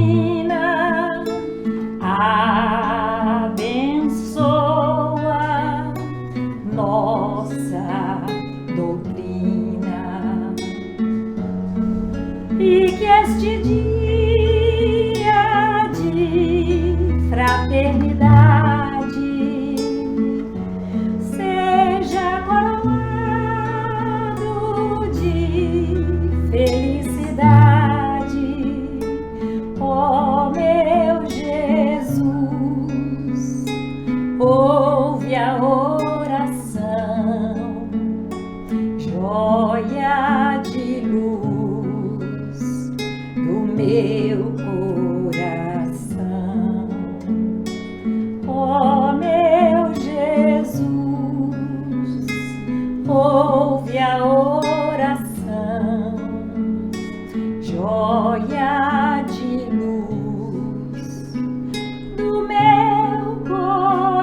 doutrina, abençoa nossa doutrina, e que este dia de fraternidade seja coroado de felicidade. Ó meu Jesus, ouve a oração, joia de luz do meu coração. Ó meu Jesus, ouve a oração, joia de luz do meu coração.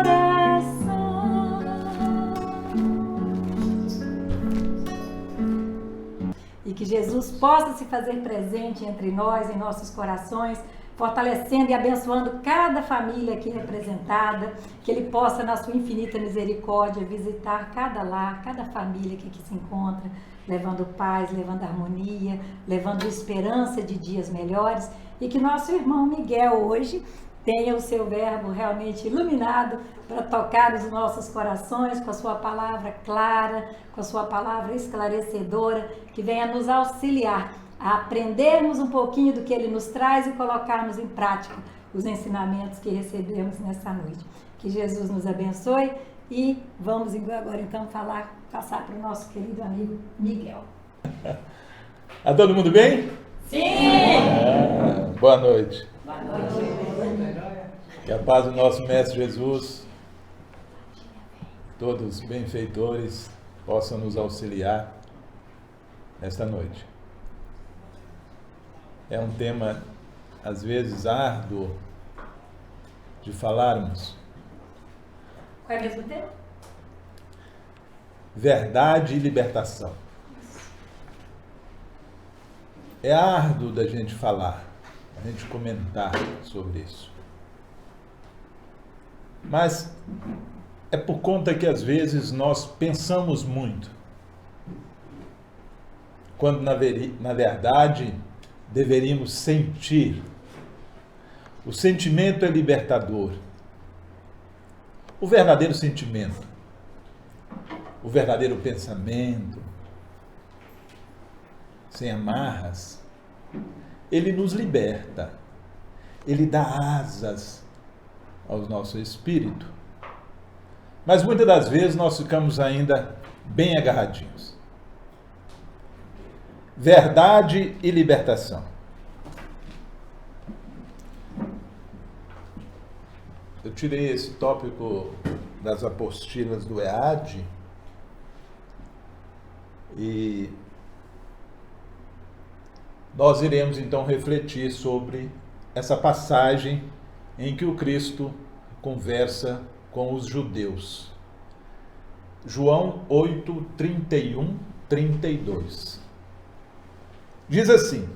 E que Jesus possa se fazer presente entre nós, em nossos corações, fortalecendo e abençoando cada família aqui representada, que Ele possa, na sua infinita misericórdia, visitar cada lar, cada família que aqui se encontra, levando paz, levando harmonia, levando esperança de dias melhores, e que nosso irmão Miguel hoje tenha o seu verbo realmente iluminado para tocar os nossos corações com a sua palavra clara, com a sua palavra esclarecedora, que venha nos auxiliar a aprendermos um pouquinho do que Ele nos traz e colocarmos em prática os ensinamentos que recebemos nessa noite. Que Jesus nos abençoe e vamos agora então passar para o nosso querido amigo Miguel. Tá todo mundo bem? Sim! Boa noite. Boa noite. Que a paz do nosso Mestre Jesus, todos os benfeitores, possam nos auxiliar nesta noite. É um tema, às vezes, árduo de falarmos. Qual é o mesmo tema? Verdade e libertação. É árduo da gente falar, a gente comentar sobre isso. Mas é por conta que, às vezes, nós pensamos muito, quando, na verdade, deveríamos sentir. O sentimento é libertador. O verdadeiro sentimento, o verdadeiro pensamento, sem amarras, ele nos liberta, ele dá asas ao nosso espírito. Mas muitas das vezes nós ficamos ainda bem agarradinhos. Verdade e libertação. Eu tirei esse tópico das apostilas do EAD e nós iremos então refletir sobre essa passagem em que o Cristo conversa com os judeus. João 8, 31, 32. Diz assim: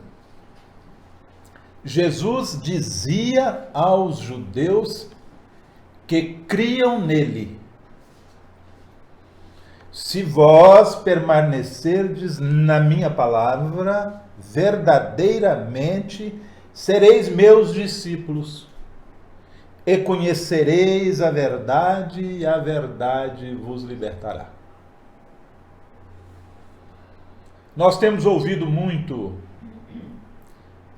Jesus dizia aos judeus que criam nele: se vós permanecerdes na minha palavra, verdadeiramente sereis meus discípulos, e conhecereis a verdade, e a verdade vos libertará. Nós temos ouvido muito,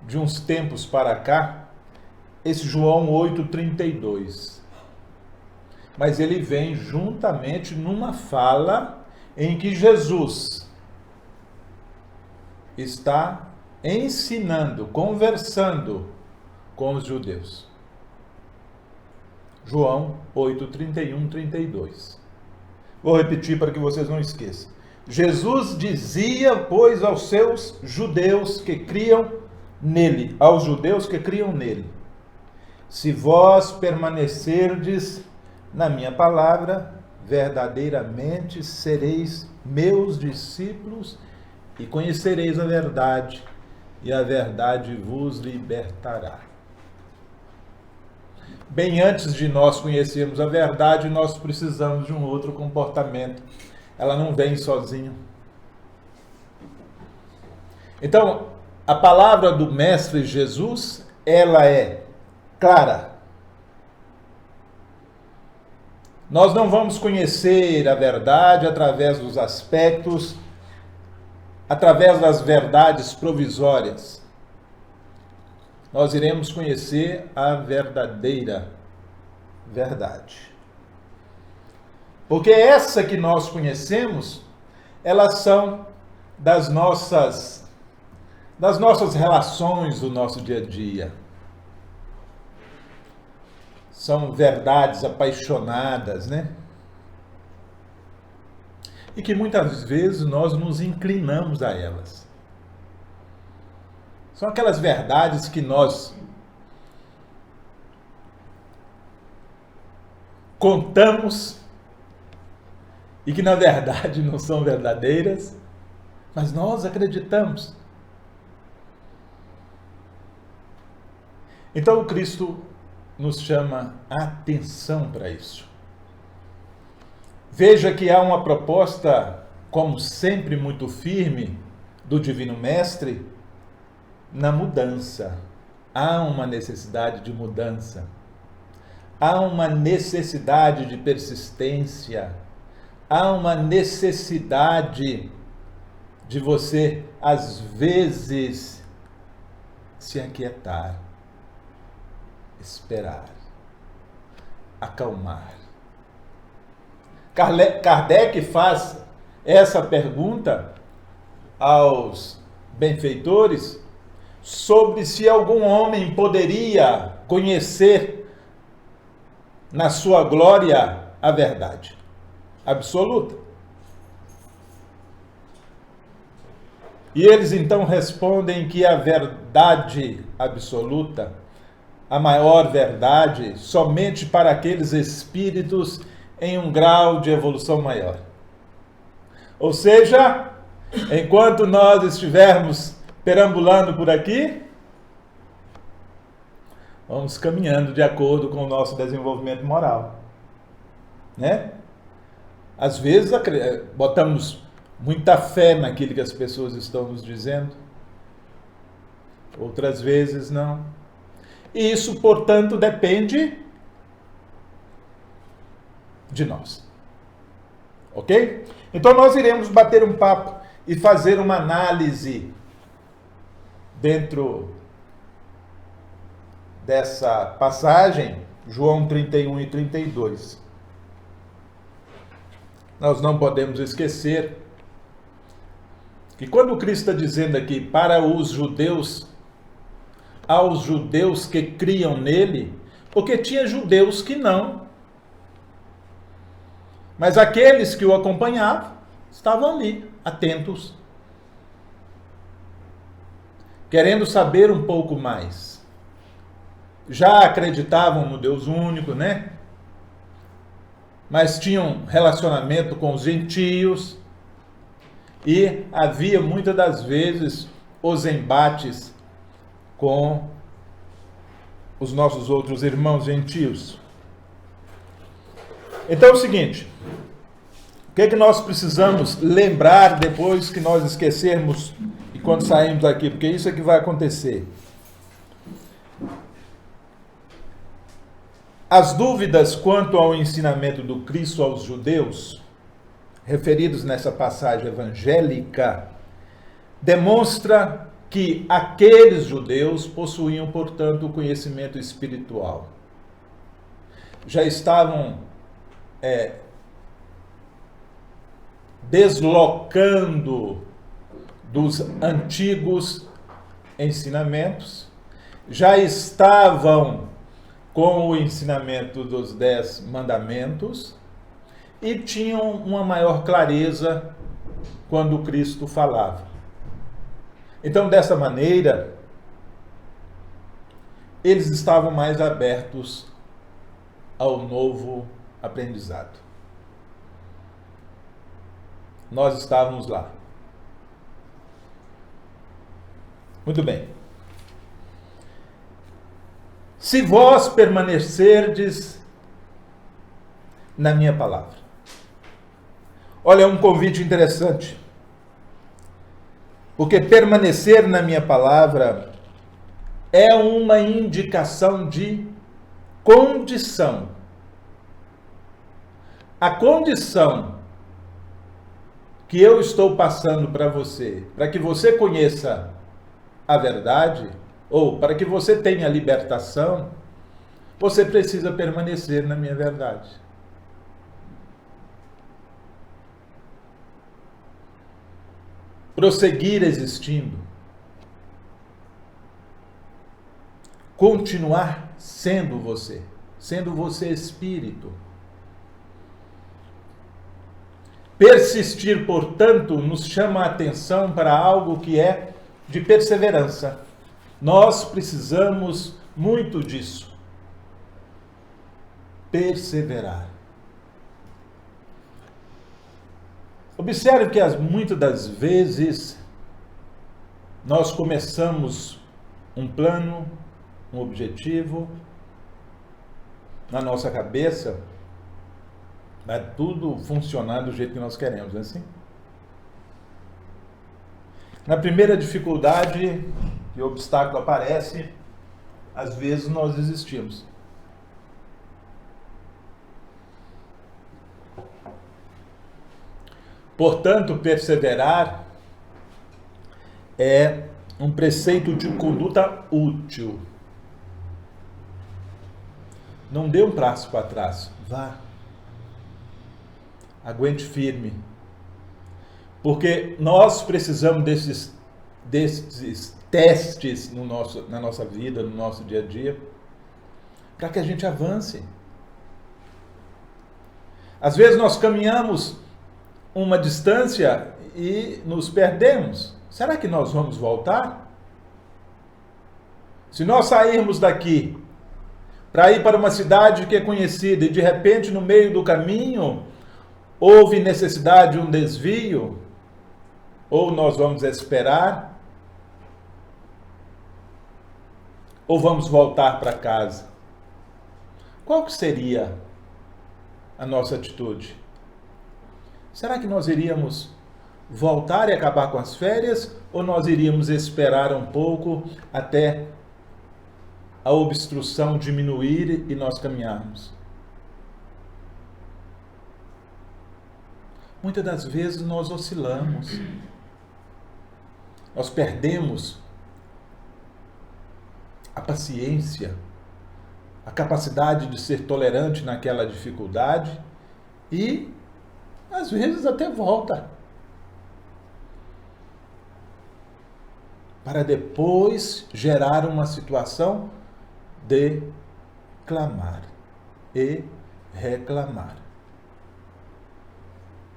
de uns tempos para cá, esse João 8,32. Mas ele vem juntamente numa fala em que Jesus está ensinando, conversando com os judeus. João 8, 31, 32. Vou repetir para que vocês não esqueçam. Jesus dizia, pois, aos seus judeus que criam nele, aos judeus que criam nele: se vós permanecerdes na minha palavra, verdadeiramente sereis meus discípulos e conhecereis a verdade, e a verdade vos libertará. bem antes de nós conhecermos a verdade, nós precisamos de um outro comportamento. Ela não vem sozinha. Então, a palavra do Mestre Jesus, ela é clara. Nós não vamos conhecer a verdade através dos aspectos, através das verdades provisórias. Nós iremos conhecer a verdadeira verdade. Porque essa que nós conhecemos, elas são das nossas relações do nosso dia a dia. São verdades apaixonadas, né? E que muitas vezes nós nos inclinamos a elas. São aquelas verdades que nós contamos e que na verdade não são verdadeiras, mas nós acreditamos. Então o Cristo nos chama a atenção para isso. Veja que há uma proposta, como sempre, muito firme do Divino Mestre na mudança. Há uma necessidade de mudança. Há uma necessidade de persistência. Há uma necessidade de você, às vezes, se aquietar, esperar, acalmar. Kardec faz essa pergunta aos benfeitores sobre se algum homem poderia conhecer na sua glória a verdade absoluta. E eles então respondem que a verdade absoluta, a maior verdade, somente para aqueles espíritos em um grau de evolução maior. Ou seja, enquanto nós estivermos perambulando por aqui, vamos caminhando de acordo com o nosso desenvolvimento moral, né? Às vezes botamos muita fé naquilo que as pessoas estão nos dizendo, outras vezes não. E isso, portanto, depende de nós. Ok? Então nós iremos bater um papo e fazer uma análise dentro dessa passagem, João 31 e 32. Nós não podemos esquecer que quando o Cristo está dizendo aqui para os judeus, aos judeus que criam nele, porque tinha judeus que não, mas aqueles que o acompanhavam estavam ali, atentos, querendo saber um pouco mais. Já acreditavam no Deus único, né? Mas tinham relacionamento com os gentios e havia muitas das vezes os embates com os nossos outros irmãos gentios. Então é o seguinte, o que é que nós precisamos lembrar depois que nós esquecermos e quando saímos daqui, porque isso é que vai acontecer. As dúvidas quanto ao ensinamento do Cristo aos judeus, referidos nessa passagem evangélica, demonstra que aqueles judeus possuíam, portanto, o conhecimento espiritual. Já estavam deslocando dos antigos ensinamentos, já estavam com o ensinamento dos 10 mandamentos e tinham uma maior clareza quando Cristo falava. Então, dessa maneira, eles estavam mais abertos ao novo aprendizado. Nós estávamos lá. Muito bem. se vós permanecerdes na minha palavra. Olha, é um convite interessante. Porque permanecer na minha palavra é uma indicação de condição. A condição que eu estou passando para você, para que você conheça a verdade, ou para que você tenha libertação, você precisa permanecer na minha verdade. Prosseguir existindo. Continuar sendo você espírito. Persistir, portanto, nos chama a atenção para algo que é de perseverança. Nós precisamos muito disso. Perseverar. Observe que muitas das vezes nós começamos um plano, um objetivo na nossa cabeça, vai tudo funcionar do jeito que nós queremos, não é assim? Na primeira dificuldade e obstáculo aparece, às vezes nós desistimos. Portanto, perseverar é um preceito de conduta útil. Não dê um passo para trás, vá. Aguente firme. Porque nós precisamos desses testes na nossa vida, no nosso dia a dia, para que a gente avance. Às vezes nós caminhamos uma distância e nos perdemos. Será que nós vamos voltar? Se nós sairmos daqui para ir para uma cidade que é conhecida e de repente no meio do caminho houve necessidade de um desvio, ou nós vamos esperar, ou vamos voltar para casa. Qual que seria a nossa atitude? Será que nós iríamos voltar e acabar com as férias, ou nós iríamos esperar um pouco até a obstrução diminuir e nós caminharmos? Muitas das vezes nós oscilamos, nós perdemos a paciência, a capacidade de ser tolerante naquela dificuldade e às vezes até volta. Para depois gerar uma situação de clamar e reclamar.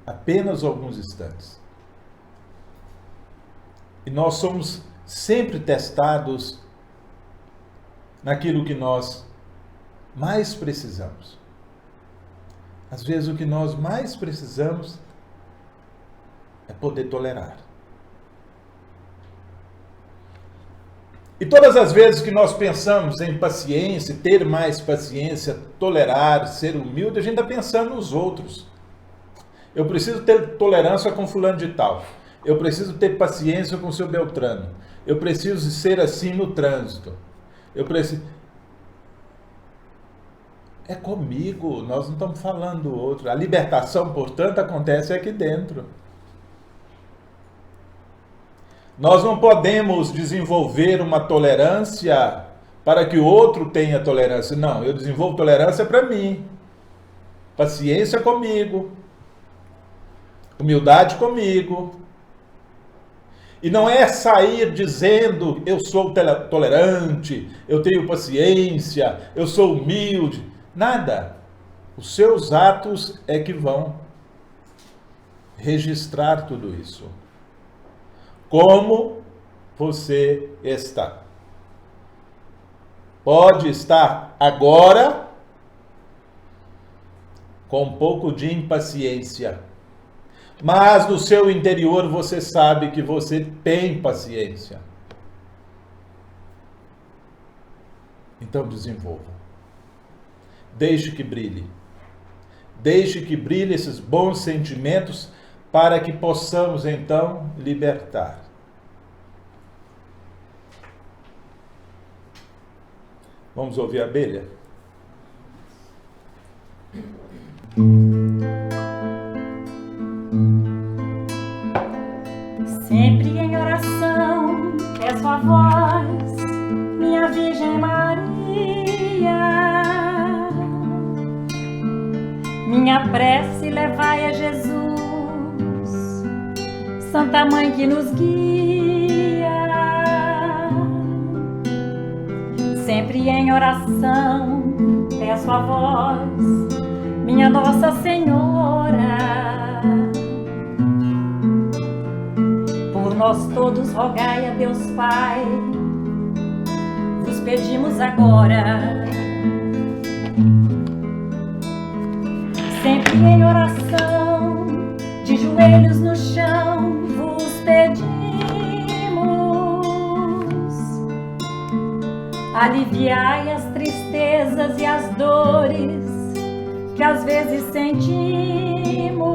Apenas alguns instantes. E nós somos sempre testados naquilo que nós mais precisamos. Às vezes o que nós mais precisamos é poder tolerar. E todas as vezes que nós pensamos em paciência, ter mais paciência, tolerar, ser humilde, a gente está pensando nos outros. Eu preciso ter tolerância com fulano de tal. Eu preciso ter paciência com o seu Beltrano. Eu preciso ser assim no trânsito. Eu preciso... É comigo, nós não estamos falando do outro. A libertação, portanto, acontece aqui dentro. Nós não podemos desenvolver uma tolerância para que o outro tenha tolerância. Não, eu desenvolvo tolerância para mim. Paciência comigo. Humildade comigo. E não é sair dizendo eu sou tolerante, eu tenho paciência, eu sou humilde. Nada. Os seus atos é que vão registrar tudo isso. Como você está? Pode estar agora com um pouco de impaciência, mas no seu interior você sabe que você tem paciência. Então desenvolva. Deixe que brilhe. Deixe que brilhe esses bons sentimentos para que possamos então libertar. Vamos ouvir a abelha? Sempre em oração peço a voz, minha Virgem Maria. Minha prece levai a Jesus, Santa Mãe que nos guia. Sempre em oração peço a vós, minha Nossa Senhora. Por nós todos rogai a Deus Pai, vos pedimos agora. Sempre em oração, de joelhos no chão, vos pedimos. Aliviai as tristezas e as dores que às vezes sentimos.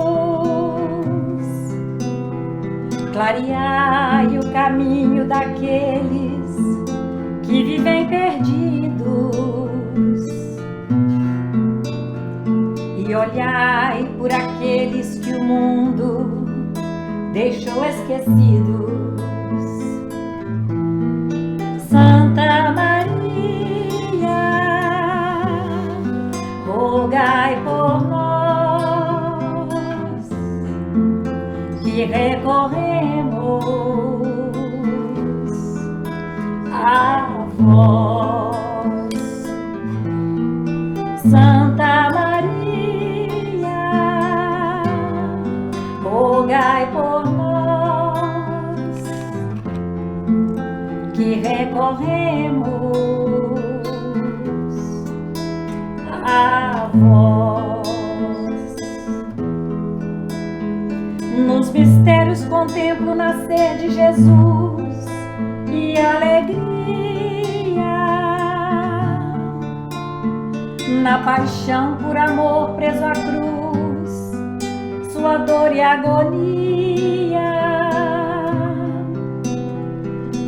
Clareai o caminho daqueles que vivem perdidos. E olhai por aqueles que o mundo deixou esquecidos. Santa Maria, rogai por nós que recorremos a vós. Santa Maria, rogai por nós que recorremos a vós. Nos mistérios contemplo o nascer de Jesus e alegria. Na paixão por amor preso à cruz, sua dor e agonia,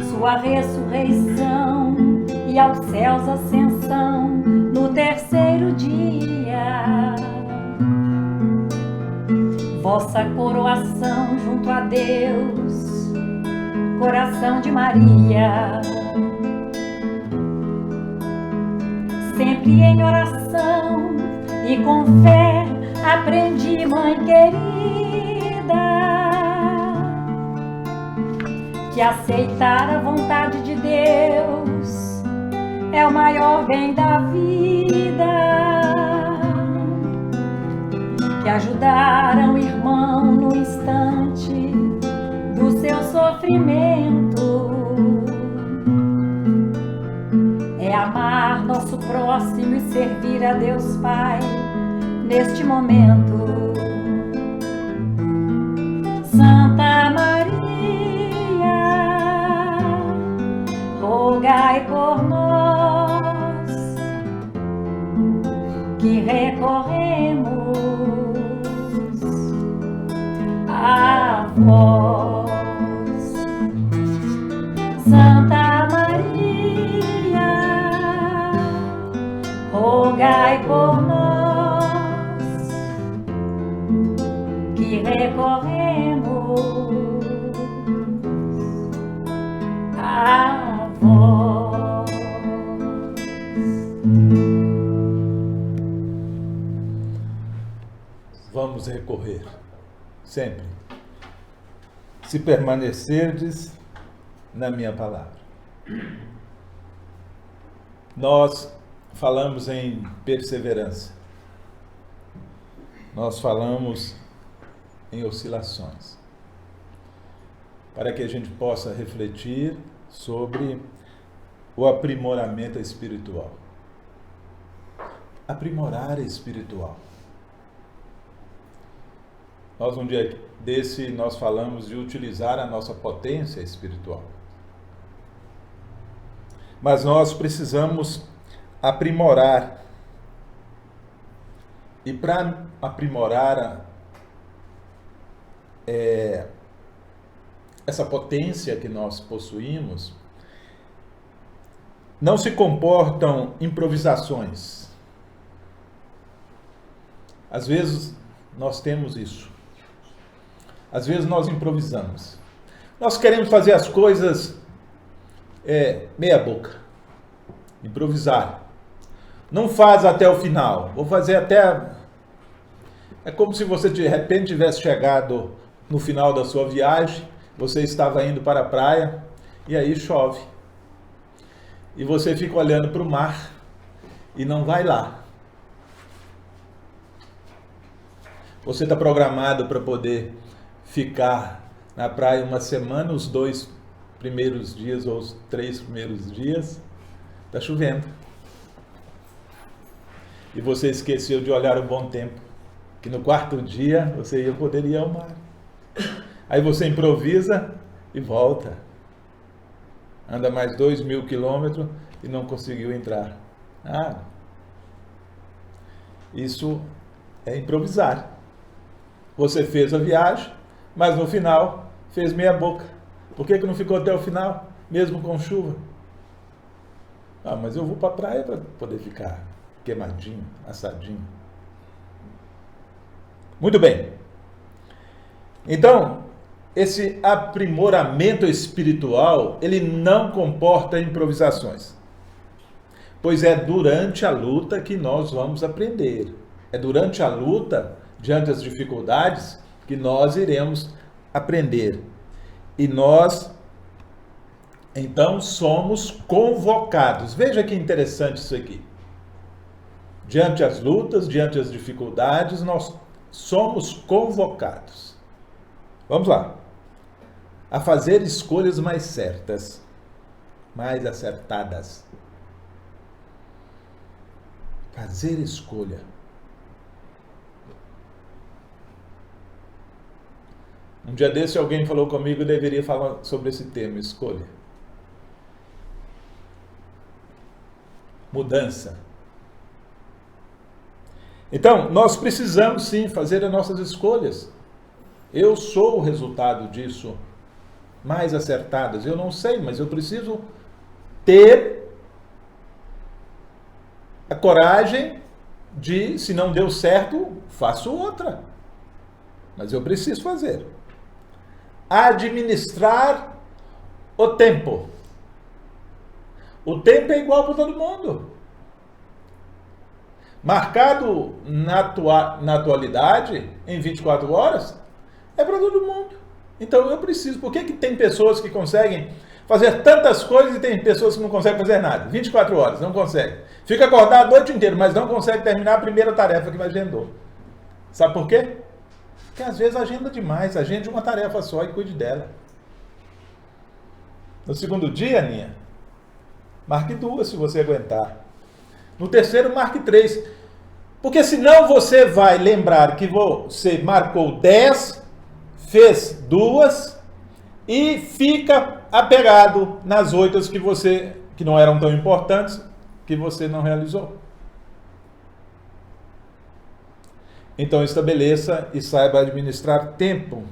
sua ressurreição e aos céus ascensão no terceiro dia. Vossa coroação junto a Deus, coração de Maria. Sempre em oração e com fé aprendi, Mãe querida, que aceitar a vontade de Deus é o maior bem da vida, que ajudar um irmão no instante do seu sofrimento é amar nosso próximo e servir a Deus Pai neste momento. Santa Maria, rogai por nós que recorremos a vós. Santa Maria, rogai por nós que recorremos a vós. Vamos recorrer sempre, se permanecerdes na minha palavra. Nós falamos em perseverança, nós falamos em oscilações, para que a gente possa refletir sobre o aprimoramento espiritual. Aprimorar espiritual. Nós, um dia desse, nós falamos de utilizar a nossa potência espiritual. Mas nós precisamos aprimorar. E para aprimorar essa potência que nós possuímos, não se comportam improvisações. Às vezes nós temos isso. Às vezes nós improvisamos. Nós queremos fazer as coisas meia boca. Improvisar. Não faz até o final. Vou fazer até... É como se você de repente tivesse chegado no final da sua viagem, você estava indo para a praia e aí chove. E você fica olhando para o mar e não vai lá. Você está programado para poder ficar na praia uma semana, os 2 primeiros dias ou os 3 primeiros dias, está chovendo. E você esqueceu de olhar o bom tempo, que no 4º dia você ia poder ir ao mar. Aí você improvisa e volta. Anda mais 2.000 quilômetros e não conseguiu entrar. Isso é improvisar. Você fez a viagem, mas no final fez meia boca. Por que não ficou até o final, mesmo com chuva? Mas eu vou para a praia para poder ficar queimadinho, assadinho. Muito bem. Então, esse aprimoramento espiritual, ele não comporta improvisações. Pois é durante a luta que nós vamos aprender. É durante a luta, diante das dificuldades, que nós iremos aprender. E nós, então, somos convocados. Veja que interessante isso aqui. Diante das lutas, diante das dificuldades, nós somos convocados. Vamos lá. A fazer escolhas mais certas, mais acertadas. Fazer escolha. Um dia desse alguém falou comigo que deveria falar sobre esse tema, escolha. Mudança. Então, nós precisamos sim fazer as nossas escolhas. Eu sou o resultado disso, mais acertadas. Eu não sei, mas eu preciso ter a coragem de, se não deu certo, faço outra. Mas eu preciso fazer. Administrar o tempo. O tempo é igual para todo mundo. Marcado na atualidade, em 24 horas, é para todo mundo. Então eu preciso. Por que tem pessoas que conseguem fazer tantas coisas e tem pessoas que não conseguem fazer nada? 24 horas, não consegue. Fica acordado a noite inteira, mas não consegue terminar a primeira tarefa que agendou. Sabe por quê? Porque às vezes agenda demais, agende uma tarefa só e cuide dela. No segundo dia, Aninha, marque 2 se você aguentar. No terceiro, marque 3. Porque senão você vai lembrar que você marcou 10, fez 2 e fica apegado nas 8 que não eram tão importantes, que você não realizou. Então estabeleça e saiba administrar tempo.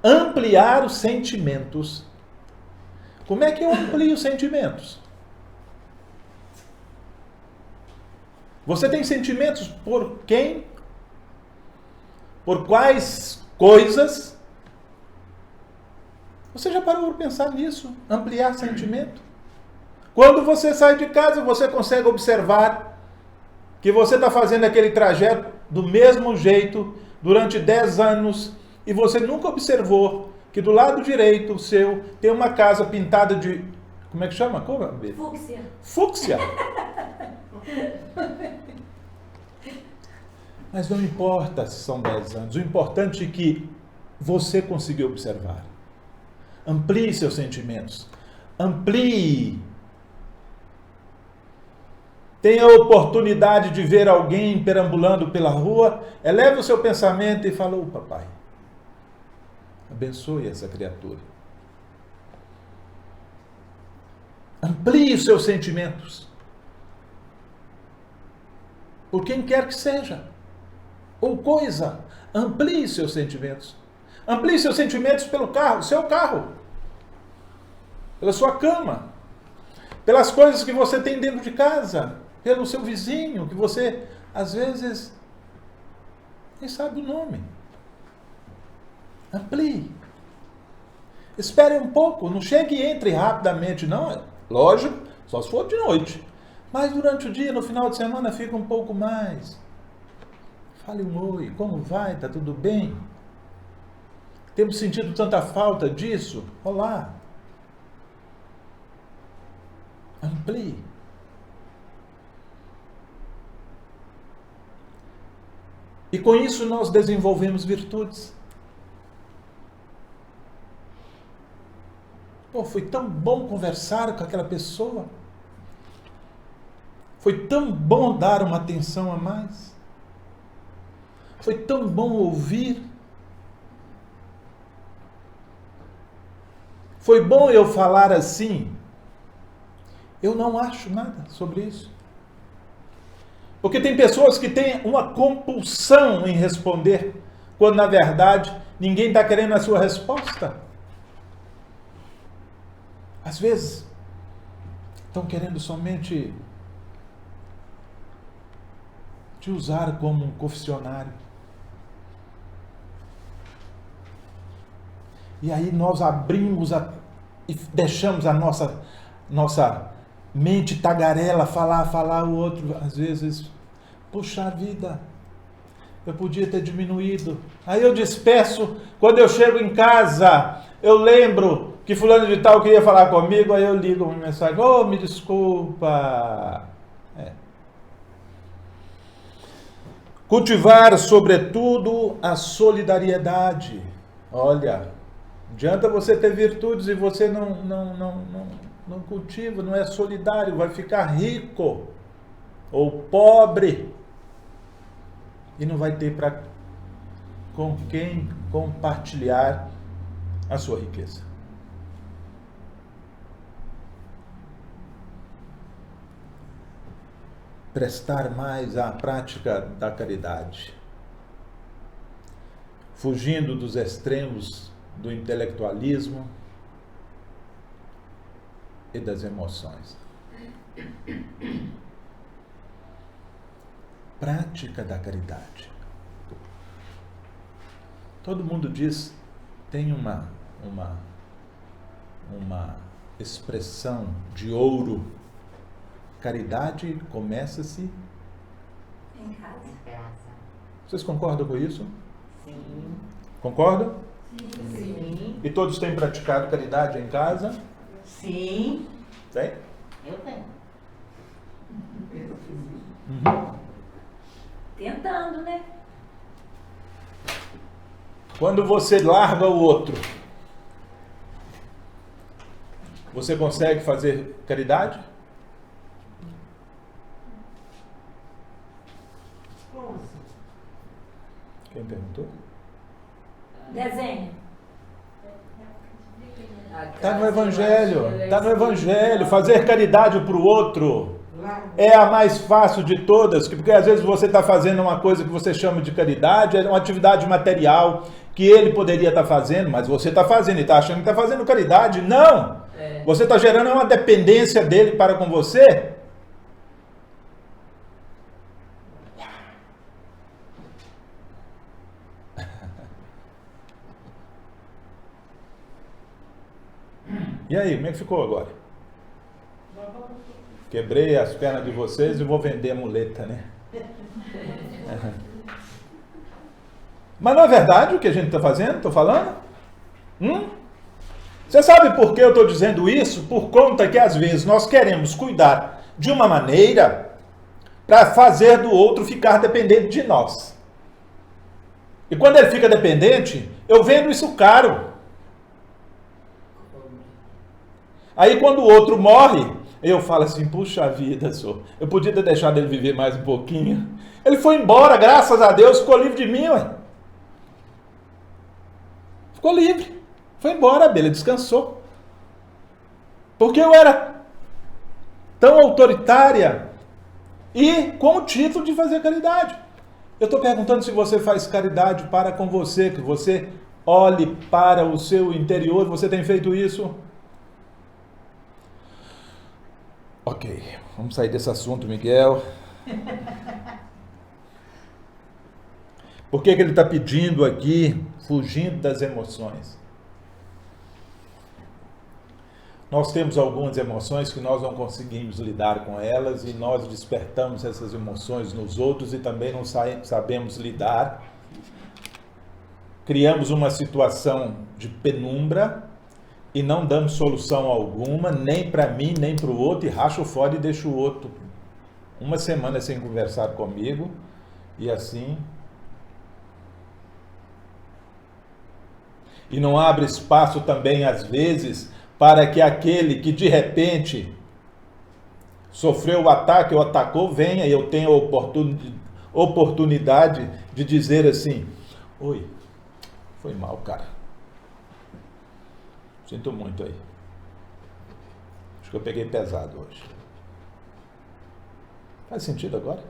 Ampliar os sentimentos. Como é que eu amplio os sentimentos? Você tem sentimentos por quem? Por quais coisas? Você já parou para pensar nisso? Ampliar sentimento? Quando você sai de casa, você consegue observar que você está fazendo aquele trajeto do mesmo jeito durante 10 anos e você nunca observou que do lado direito seu tem uma casa pintada de... Como é que chama? Fúcsia. Fúcsia. Mas não importa se são 10 anos. O importante é que você conseguiu observar. Amplie seus sentimentos. Amplie. Tenha a oportunidade de ver alguém perambulando pela rua. Eleve o seu pensamento e fala: "Ô papai, abençoe essa criatura." Amplie os seus sentimentos. por quem quer que seja, ou coisa. Amplie seus sentimentos. Amplie seus sentimentos pelo carro, seu carro, pela sua cama, pelas coisas que você tem dentro de casa, pelo seu vizinho, que você, às vezes, nem sabe o nome. Amplie. Espere um pouco, não chegue e entre rapidamente, não. Lógico, só se for de noite. Mas durante o dia, no final de semana, fica um pouco mais. Fale um oi, como vai? Tá tudo bem? Temos sentido tanta falta disso? Olá. Amplie. E com isso nós desenvolvemos virtudes. Pô, foi tão bom conversar com aquela pessoa. Foi tão bom dar uma atenção a mais. Foi tão bom ouvir. Foi bom eu falar assim. Eu não acho nada sobre isso. Porque tem pessoas que têm uma compulsão em responder, quando na verdade ninguém está querendo a sua resposta. Às vezes, estão querendo somente te usar como um confessionário. E aí nós abrimos e deixamos a nossa mente tagarela falar, o outro, às vezes, puxa vida, eu podia ter diminuído. Aí eu despeço, quando eu chego em casa, eu lembro que fulano de tal queria falar comigo, aí eu ligo uma mensagem, me desculpa. Cultivar, sobretudo, a solidariedade. Olha, adianta você ter virtudes e você não cultiva, não é solidário, vai ficar rico ou pobre e não vai ter com quem compartilhar a sua riqueza. Prestar mais à prática da caridade, fugindo dos extremos do intelectualismo e das emoções. Prática da caridade. Todo mundo diz, tem uma expressão de ouro. Caridade começa-se em casa. Vocês concordam com isso? Sim. Concordam? Sim. E todos têm praticado caridade em casa? Sim. Tem? Eu tenho. Tentando, né? Quando você larga o outro, você consegue fazer caridade? Quem perguntou? Desenho. Está no Evangelho. Está no Evangelho. Fazer caridade para o outro é a mais fácil de todas, porque às vezes você está fazendo uma coisa que você chama de caridade, é uma atividade material que ele poderia estar fazendo, mas você está fazendo e está achando que está fazendo caridade. Não! Você está gerando uma dependência dele para com você. E aí, como é que ficou agora? Quebrei as pernas de vocês e vou vender a muleta, né? Mas não é verdade o que a gente está fazendo? Estou falando? Você sabe por que eu estou dizendo isso? Por conta que às vezes nós queremos cuidar de uma maneira para fazer do outro ficar dependente de nós. E quando ele fica dependente, eu vendo isso caro. Aí quando o outro morre, eu falo assim, puxa vida, eu podia ter deixado ele viver mais um pouquinho. Ele foi embora, graças a Deus, ficou livre de mim, ué. Ficou livre. Foi embora, ele descansou. Porque eu era tão autoritária, E com o título de fazer caridade. Eu estou perguntando se você faz caridade para com você, que você olhe para o seu interior. Você tem feito isso? Ok, vamos sair desse assunto, Miguel. Por que ele está pedindo aqui, fugindo das emoções? Nós temos algumas emoções que nós não conseguimos lidar com elas e nós despertamos essas emoções nos outros e também não sabemos lidar. Criamos uma situação de penumbra e não damos solução alguma, nem para mim, nem para o outro, e racho fora e deixo o outro uma semana sem conversar comigo, e assim. E não abre espaço também, às vezes, para que aquele que de repente sofreu o ataque ou atacou, venha e eu tenha a oportunidade de dizer assim: oi, foi mal, cara. Sinto muito aí. Acho que eu peguei pesado hoje. Faz sentido agora?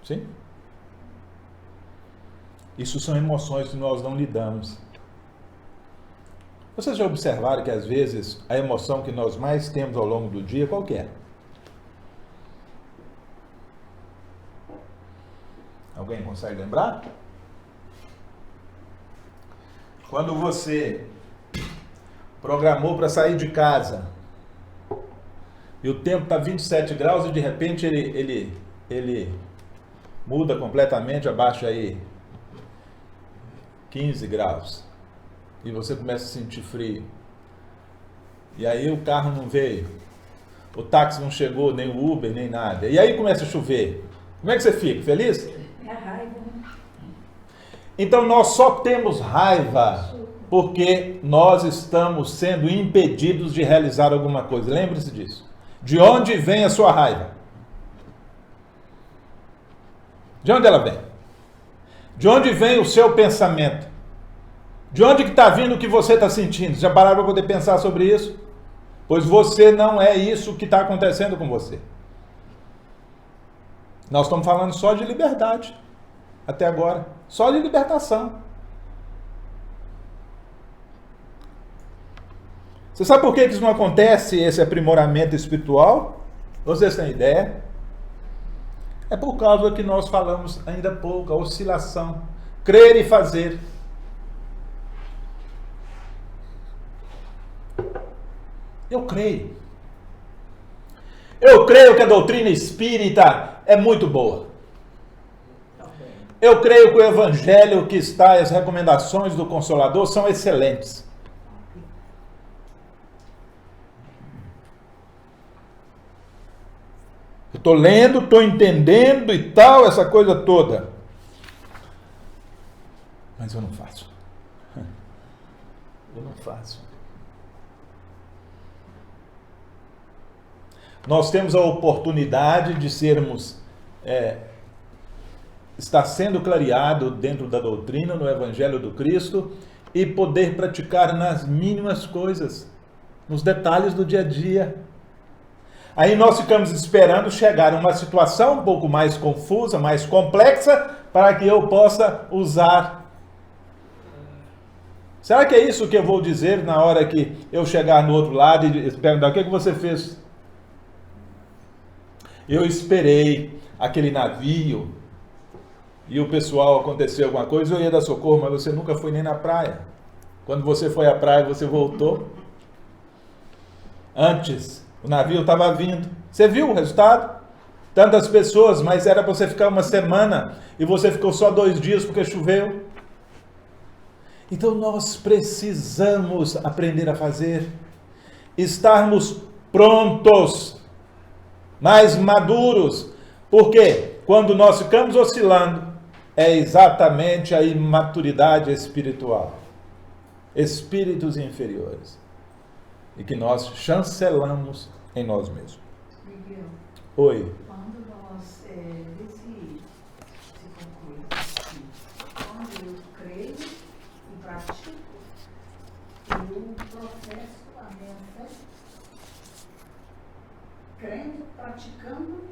Sim? Isso são emoções que nós não lidamos. Vocês já observaram que às vezes a emoção que nós mais temos ao longo do dia, qual que é? Alguém consegue lembrar? Quando você programou para sair de casa e o tempo está 27 graus e de repente ele muda completamente, abaixa aí 15 graus. E você começa a sentir frio. E aí o carro não veio. O táxi não chegou, nem o Uber, nem nada. E aí começa a chover. Como é que você fica? Feliz? É raiva, né? Então nós só temos raiva porque nós estamos sendo impedidos de realizar alguma coisa. Lembre-se disso. De onde vem a sua raiva? De onde ela vem? De onde vem o seu pensamento? De onde que está vindo o que você está sentindo? Já pararam para poder pensar sobre isso? Pois você não é isso que está acontecendo com você. Nós estamos falando só de liberdade. Até agora. Só de libertação. Você sabe por que isso não acontece, esse aprimoramento espiritual? Vocês têm ideia? É por causa que nós falamos ainda há pouco, a oscilação. Crer e fazer. Eu creio. Eu creio que a doutrina espírita é muito boa. Eu creio que o evangelho que está, as recomendações do Consolador são excelentes. Eu estou lendo, estou entendendo e tal, essa coisa toda. Mas eu não faço. Eu não faço. Nós temos a oportunidade de sermos, está sendo clareado dentro da doutrina, no Evangelho do Cristo, e poder praticar nas mínimas coisas, nos detalhes do dia a dia. Aí nós ficamos esperando chegar a uma situação um pouco mais confusa, mais complexa, para que eu possa usar. Será que é isso que eu vou dizer na hora que eu chegar no outro lado e perguntar: o que você fez? Eu esperei aquele navio e o pessoal aconteceu alguma coisa, eu ia dar socorro, mas você nunca foi nem na praia. Quando você foi à praia, você voltou. Antes, o navio estava vindo. Você viu o resultado? Tantas pessoas, mas era para você ficar uma semana e você ficou só 2 dias porque choveu. Então nós precisamos aprender a fazer, estarmos prontos, mais maduros, porque quando nós ficamos oscilando, é exatamente a imaturidade espiritual, espíritos inferiores, e que nós chancelamos em nós mesmos. Miguel, Oi. quando nós, se conclui aqui, quando eu creio e pratico, eu processo a minha fé. crendo, praticando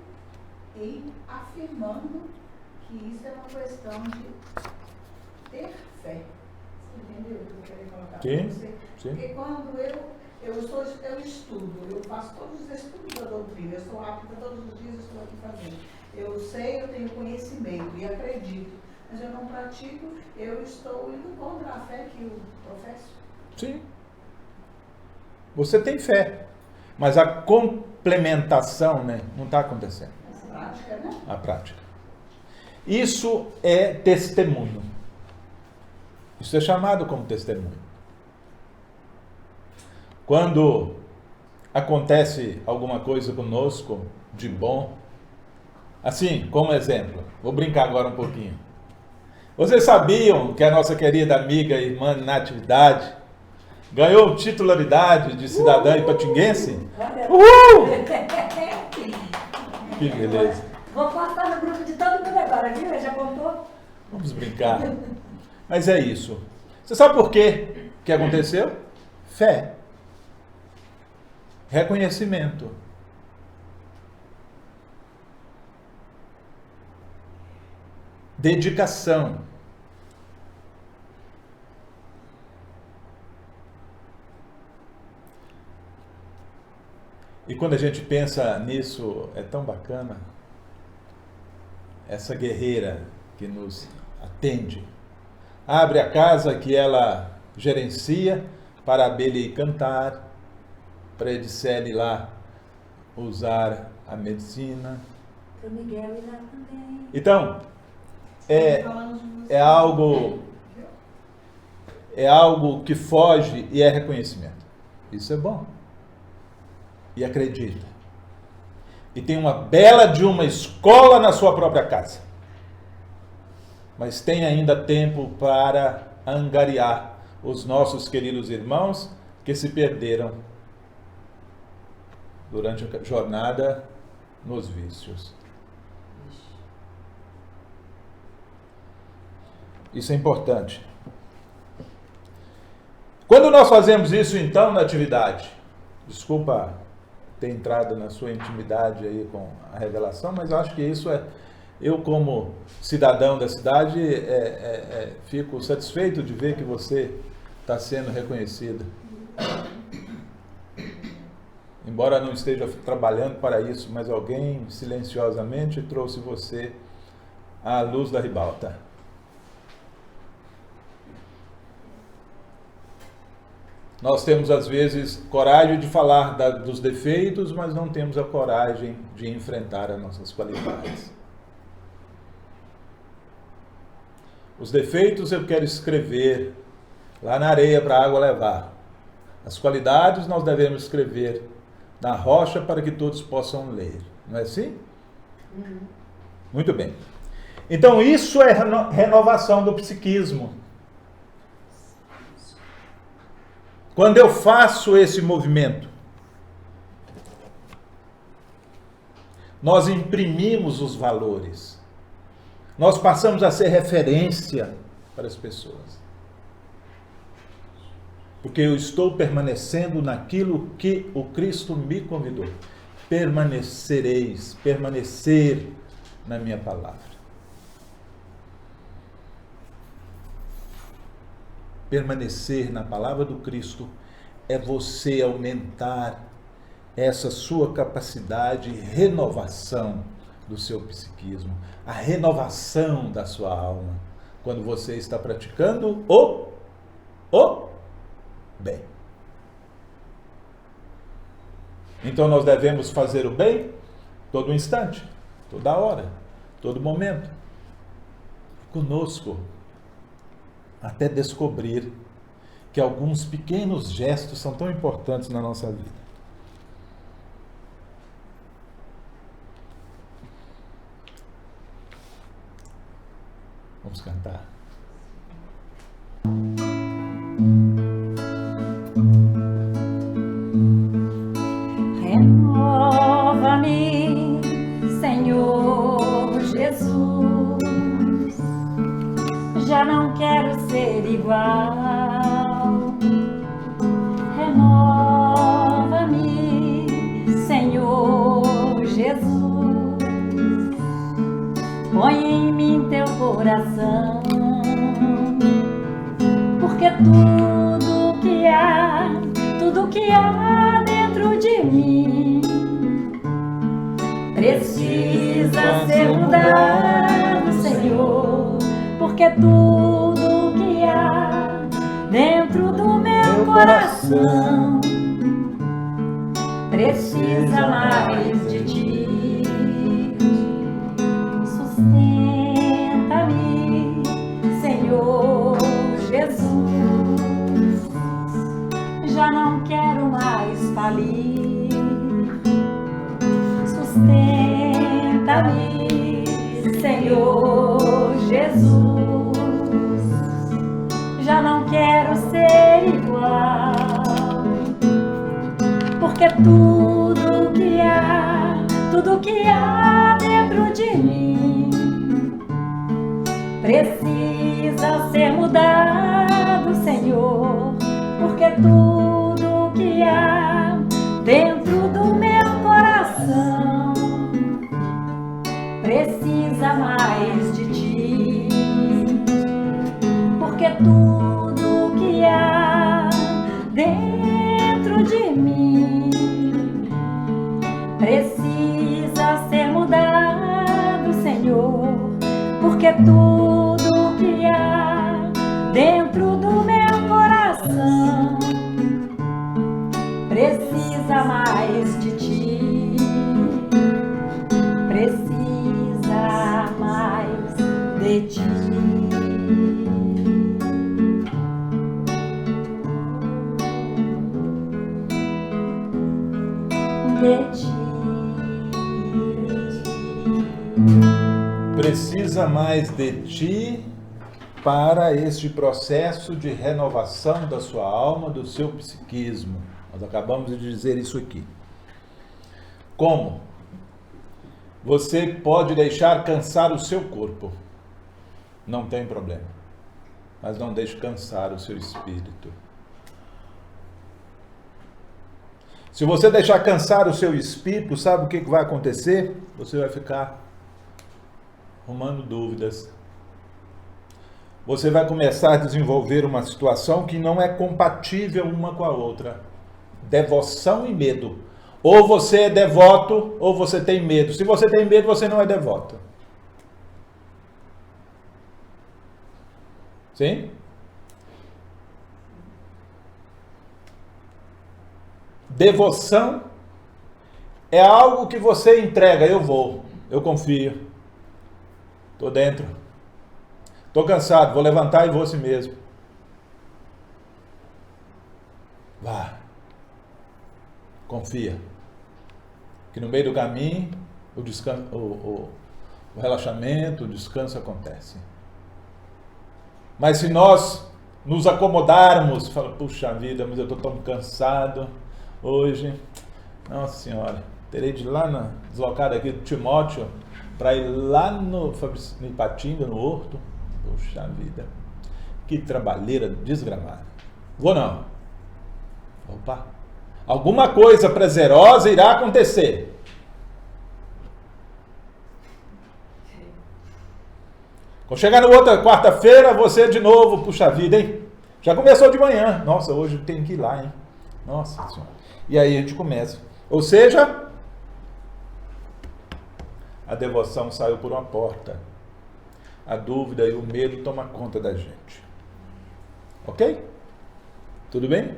e afirmando que isso é uma questão de ter fé. Você entendeu o que eu queria colocar para Sim, você? sim. Porque quando eu estudo, eu faço todos os estudos da doutrina, eu sou apta todos os dias, eu estou aqui fazendo. Eu sei, eu tenho conhecimento e acredito, mas eu não pratico, eu estou indo contra a fé que eu professo. Sim. Você tem fé, mas a complementação, né, não está acontecendo. Essa prática, né? A prática. Isso é testemunho. Isso é chamado como testemunho. Quando acontece alguma coisa conosco de bom, assim, como exemplo, vou brincar agora um pouquinho. Vocês sabiam que a nossa querida amiga e irmã Natividade ganhou titularidade de cidadã ipatinguense? Uhul! Que beleza. Vou postar no grupo de todo mundo agora, viu? Já contou? Vamos brincar. Mas é isso. Você sabe por quê que aconteceu? Fé. Reconhecimento. Dedicação. E quando a gente pensa nisso, é tão bacana. Essa guerreira que nos atende. Abre a casa que ela gerencia para a abelha ir cantar, para a Edicele lá usar a medicina. Para o Miguel ir lá também. Então, Falamos de você. é algo que foge e é reconhecimento. Isso é bom. E acredita. E tem uma bela de uma escola na sua própria casa. Mas tem ainda tempo para angariar os nossos queridos irmãos que se perderam durante a jornada nos vícios. Isso é importante. Quando nós fazemos isso, então, na atividade, desculpa ter entrado na sua intimidade aí com a revelação, mas eu acho que isso é, eu como cidadão da cidade, fico satisfeito de ver que você está sendo reconhecida. Embora não esteja trabalhando para isso, mas alguém silenciosamente trouxe você à luz da ribalta. Nós temos, às vezes, coragem de falar dos defeitos, mas não temos a coragem de enfrentar as nossas qualidades. Os defeitos eu quero escrever lá na areia para a água levar. As qualidades nós devemos escrever na rocha para que todos possam ler. Não é assim? Muito bem. Então, isso é renovação do psiquismo. Quando eu faço esse movimento, nós imprimimos os valores. Nós passamos a ser referência para as pessoas. Porque eu estou permanecendo naquilo que o Cristo me convidou. Permanecereis, permanecer na minha palavra. Permanecer na palavra do Cristo é você aumentar essa sua capacidade de renovação do seu psiquismo, a renovação da sua alma, quando você está praticando o bem. Então nós devemos fazer o bem todo instante, toda hora, todo momento, conosco, até descobrir que alguns pequenos gestos são tão importantes na nossa vida. Vamos cantar. Renova-me, Senhor Jesus. Já não quero ser igual. Renova-me, Senhor coração, porque tudo que há dentro de mim precisa ser mudado, Senhor, porque tudo que há dentro do meu coração precisa mais de ti. Sustenta-me, Senhor Jesus, já não quero mais falir. Sustenta-me, Senhor Jesus, já não quero ser igual, porque tudo que há dentro de mim precisa ser mudado, Senhor, porque tudo que há dentro do meu coração precisa mais de ti, porque tudo que há dentro de mim precisa ser mudado, Senhor, porque tudo que há dentro do meu coração precisa mais de ti, precisa mais de ti. Precisa mais de ti para este processo de renovação da sua alma, do seu psiquismo. Nós acabamos de dizer isso aqui. Como? Você pode deixar cansar o seu corpo, não tem problema, mas não deixe cansar o seu espírito. Se você deixar cansar o seu espírito, sabe o que vai acontecer? Você vai ficar arrumando dúvidas. Você vai começar a desenvolver uma situação que não é compatível uma com a outra. Devoção e medo. Ou você é devoto, ou você tem medo. Se você tem medo, você não é devoto. Sim? Devoção é algo que você entrega. Eu vou, eu confio, estou dentro, estou cansado, vou levantar e vou assim mesmo. Vá, confia, que no meio do caminho o descanso, o relaxamento, o descanso acontece. Mas se nós nos acomodarmos, fala, puxa vida, mas eu estou tão cansado hoje, nossa senhora, terei de ir lá deslocado aqui do Timóteo para ir lá no Ipatinga, no Horto. Puxa vida, que trabalheira desgramada. Vou não. Opa, alguma coisa prazerosa irá acontecer. Quando chegar na outra quarta-feira, você de novo, puxa vida, hein? Já começou de manhã. Nossa, hoje tem que ir lá, hein? Nossa senhora. E aí a gente começa. Ou seja, a devoção saiu por uma porta. A dúvida e o medo tomam conta da gente. Ok? Tudo bem?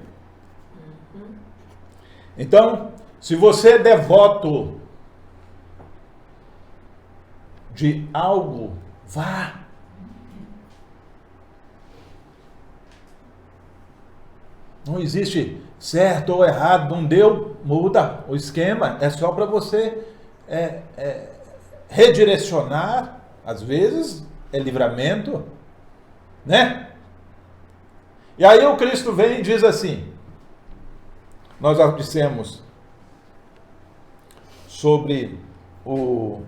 Então, se você é devoto de algo, vá. Não existe certo ou errado, não deu, muda o esquema. É só para você redirecionar. Às vezes é livramento, né? E aí o Cristo vem e diz assim, nós já dissemos sobre o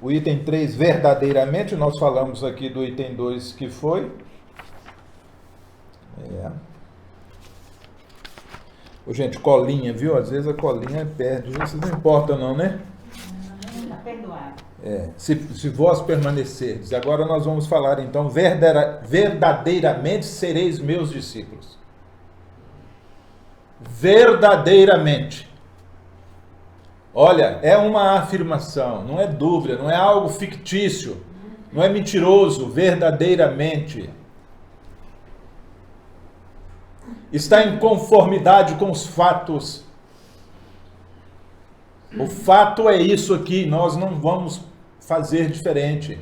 item 3, verdadeiramente, nós falamos aqui do item 2 que foi. Ô, gente, colinha, viu? Às vezes a colinha perde, vocês não importam não, né? perdoado. Se vós permanecerdes. Agora nós vamos falar então, verdadeiramente sereis meus discípulos. Verdadeiramente. Olha, é uma afirmação, não é dúvida, não é algo fictício, não é mentiroso, verdadeiramente. Está em conformidade com os fatos. O fato é isso aqui, nós não vamos fazer diferente.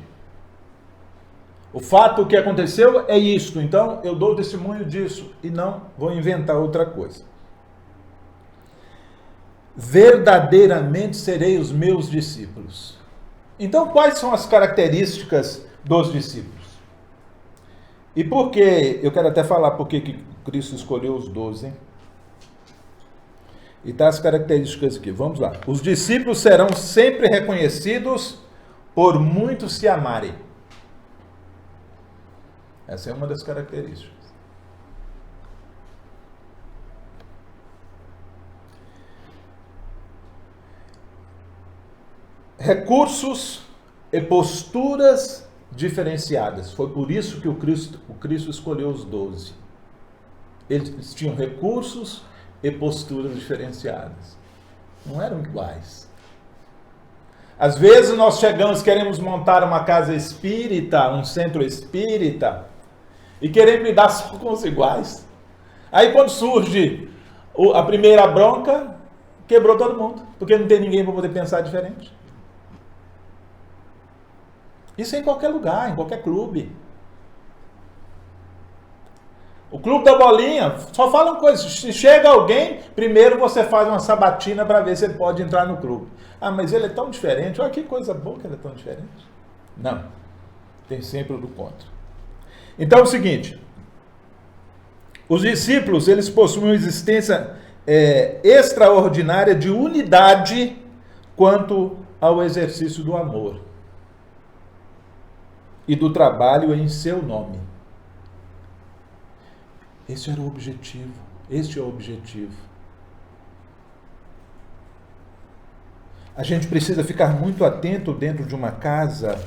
O fato que aconteceu é isto, então eu dou testemunho disso e não vou inventar outra coisa. Verdadeiramente serei os meus discípulos. Então, quais são as características dos discípulos? E por que, eu quero até falar por que Cristo escolheu os 12, hein? E tá as características aqui, vamos lá. Os discípulos serão sempre reconhecidos por muitos se amarem. Essa é uma das características. Recursos e posturas diferenciadas. Foi por isso que o Cristo escolheu os 12. Eles tinham recursos e posturas diferenciadas. Não eram iguais. Às vezes nós queremos montar uma casa espírita, um centro espírita, e queremos lidar só com os iguais. Aí quando surge a primeira bronca, quebrou todo mundo, porque não tem ninguém para poder pensar diferente. Isso é em qualquer lugar, em qualquer clube. O clube da bolinha, só falam coisas. Se chega alguém, primeiro você faz uma sabatina para ver se ele pode entrar no clube. Ah, mas ele é tão diferente. Olha que coisa boa que ele é tão diferente. Não. Tem sempre o do contra. Então é o seguinte. Os discípulos, eles possuem uma existência extraordinária de unidade quanto ao exercício do amor e do trabalho em seu nome. Esse era o objetivo. Este é o objetivo. A gente precisa ficar muito atento dentro de uma casa,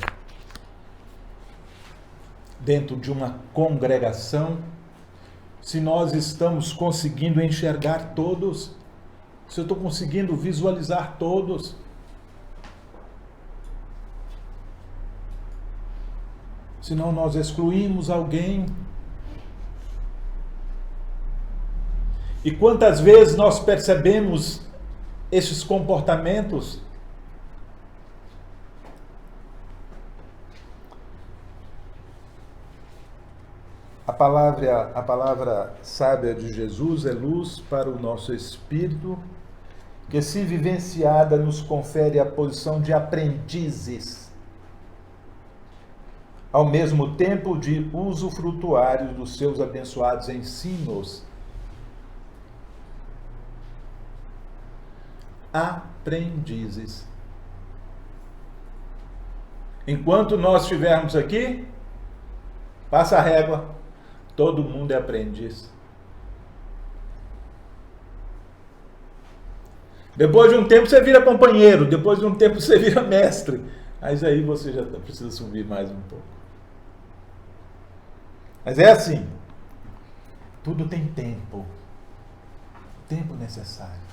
dentro de uma congregação, se nós estamos conseguindo enxergar todos, se eu estou conseguindo visualizar todos. Senão nós excluímos alguém. E quantas vezes nós percebemos esses comportamentos? A palavra sábia de Jesus é luz para o nosso espírito, que, se vivenciada, nos confere a posição de aprendizes, ao mesmo tempo de usufrutuários dos seus abençoados ensinos. Aprendizes. Enquanto nós estivermos aqui, passa a régua, todo mundo é aprendiz. Depois de um tempo você vira companheiro, depois de um tempo você vira mestre. Mas aí você já precisa subir mais um pouco. Mas é assim, tudo tem tempo, tempo necessário.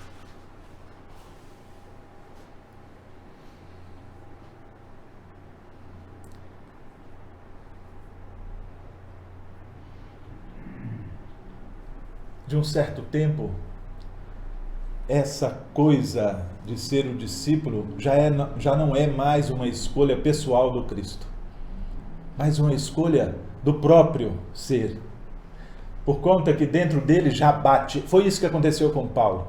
De um certo tempo, essa coisa de ser o discípulo já não é mais uma escolha pessoal do Cristo, mas uma escolha do próprio ser. Por conta que dentro dele já bate. Foi isso que aconteceu com Paulo.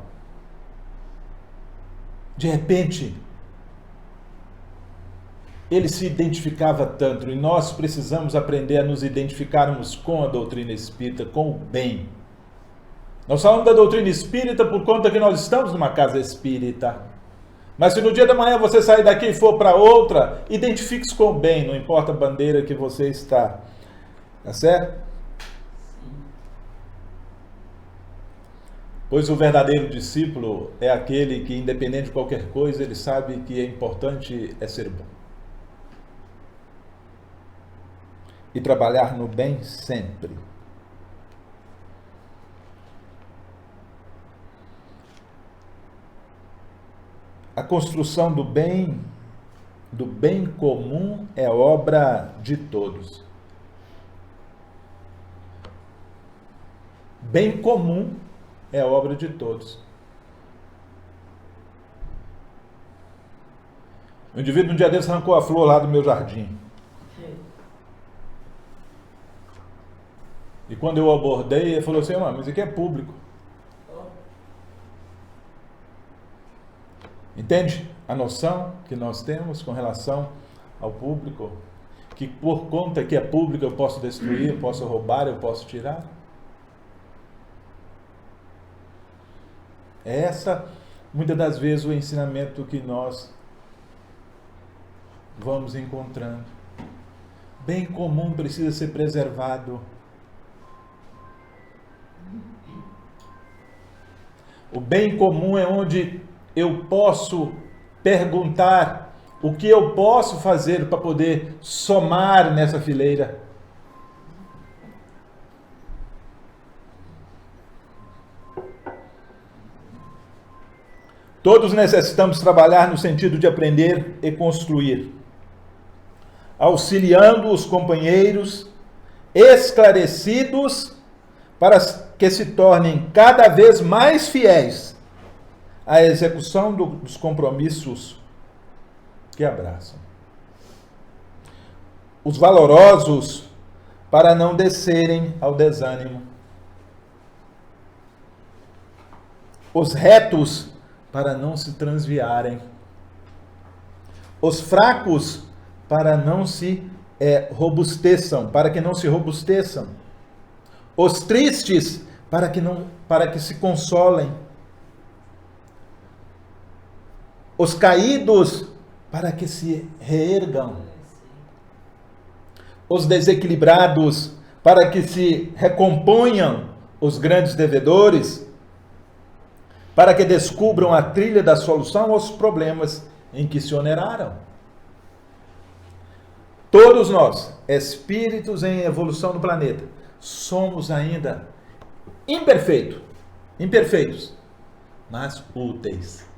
De repente, ele se identificava tanto, e nós precisamos aprender a nos identificarmos com a doutrina espírita, com o bem. Nós falamos da doutrina espírita por conta que nós estamos numa casa espírita. Mas se no dia da manhã você sair daqui e for para outra, identifique-se com o bem, não importa a bandeira que você está. Tá certo? Pois o verdadeiro discípulo é aquele que, independente de qualquer coisa, ele sabe que é importante é ser bom. E trabalhar no bem sempre. A construção do bem comum é obra de todos. Bem comum é obra de todos. O indivíduo um dia desse arrancou a flor lá do meu jardim. E quando eu abordei, ele falou assim, mas isso aqui é público. Entende a noção que nós temos com relação ao público? Que por conta que é público eu posso destruir, eu posso roubar, eu posso tirar? É essa, muitas das vezes, o ensinamento que nós vamos encontrando. Bem comum precisa ser preservado. O bem comum é onde eu posso perguntar o que eu posso fazer para poder somar nessa fileira. Todos necessitamos trabalhar no sentido de aprender e construir, auxiliando os companheiros esclarecidos para que se tornem cada vez mais fiéis à execução dos compromissos que abraçam. Os valorosos para não descerem ao desânimo. Os retos para não se transviarem. Os fracos para não se robusteçam, para que não se robusteçam. Os tristes para que se consolem. Os caídos para que se reergam. Os desequilibrados para que se recomponham. Os grandes devedores para que descubram a trilha da solução aos problemas em que se oneraram. Todos nós, espíritos em evolução no planeta, somos ainda imperfeitos, mas úteis.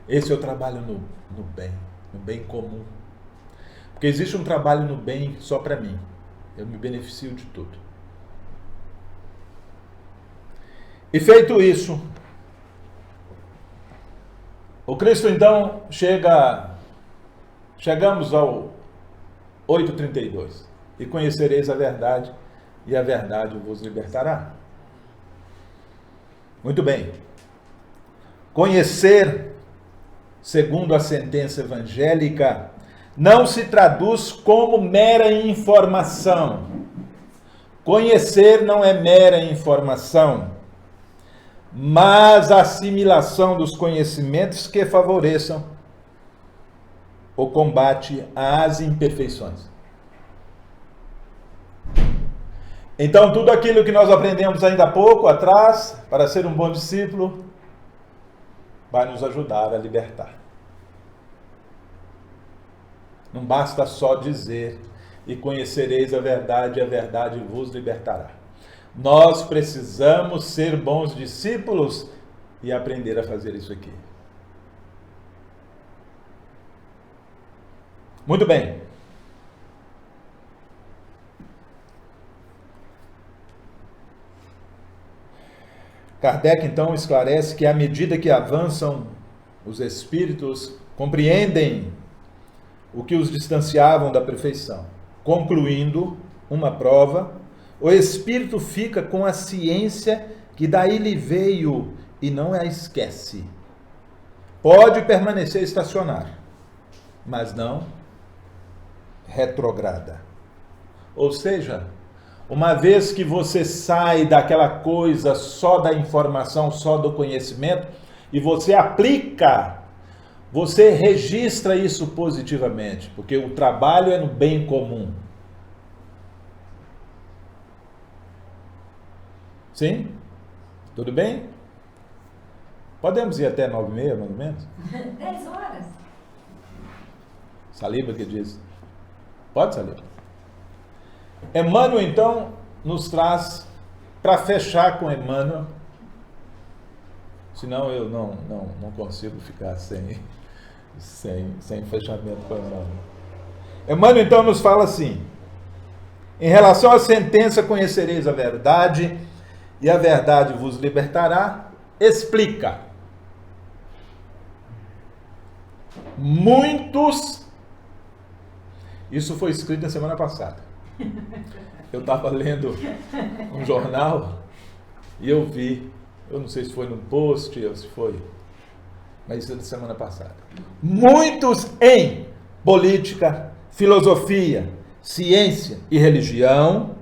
Esse é o trabalho no bem comum. Porque existe um trabalho no bem só para mim. Eu me beneficio de tudo. E feito isso, o Cristo então chegamos ao 8:32. E conhecereis a verdade, e a verdade vos libertará. Muito bem. Conhecer, segundo a sentença evangélica, não se traduz como mera informação. Conhecer não é mera informação, mas a assimilação dos conhecimentos que favoreçam o combate às imperfeições. Então, tudo aquilo que nós aprendemos ainda há pouco atrás, para ser um bom discípulo, vai nos ajudar a libertar. Não basta só dizer, e conhecereis a verdade vos libertará. Nós precisamos ser bons discípulos e aprender a fazer isso aqui. Muito bem. Kardec então esclarece que à medida que avançam os espíritos, compreendem o que os distanciavam da perfeição. Concluindo uma prova, o espírito fica com a ciência que daí lhe veio e não a esquece. Pode permanecer estacionário, mas não retrograda. Ou seja, uma vez que você sai daquela coisa só da informação, só do conhecimento, e você aplica, você registra isso positivamente, porque o trabalho é no bem comum. Sim? Tudo bem? Podemos ir até 9h30, mais ou menos? 10 horas. Saliba que diz. Pode, Saliba? Emmanuel, então, nos traz, para fechar com Emmanuel, senão eu não consigo ficar sem fechamento com Emmanuel. Emmanuel, então, nos fala assim: em relação à sentença, conhecereis a verdade, e a verdade vos libertará. Explica. Muitos. Isso foi escrito na semana passada. Eu estava lendo um jornal e eu vi, eu não sei se foi num post ou se foi, mas isso é da semana passada. Muitos em política, filosofia, ciência e religião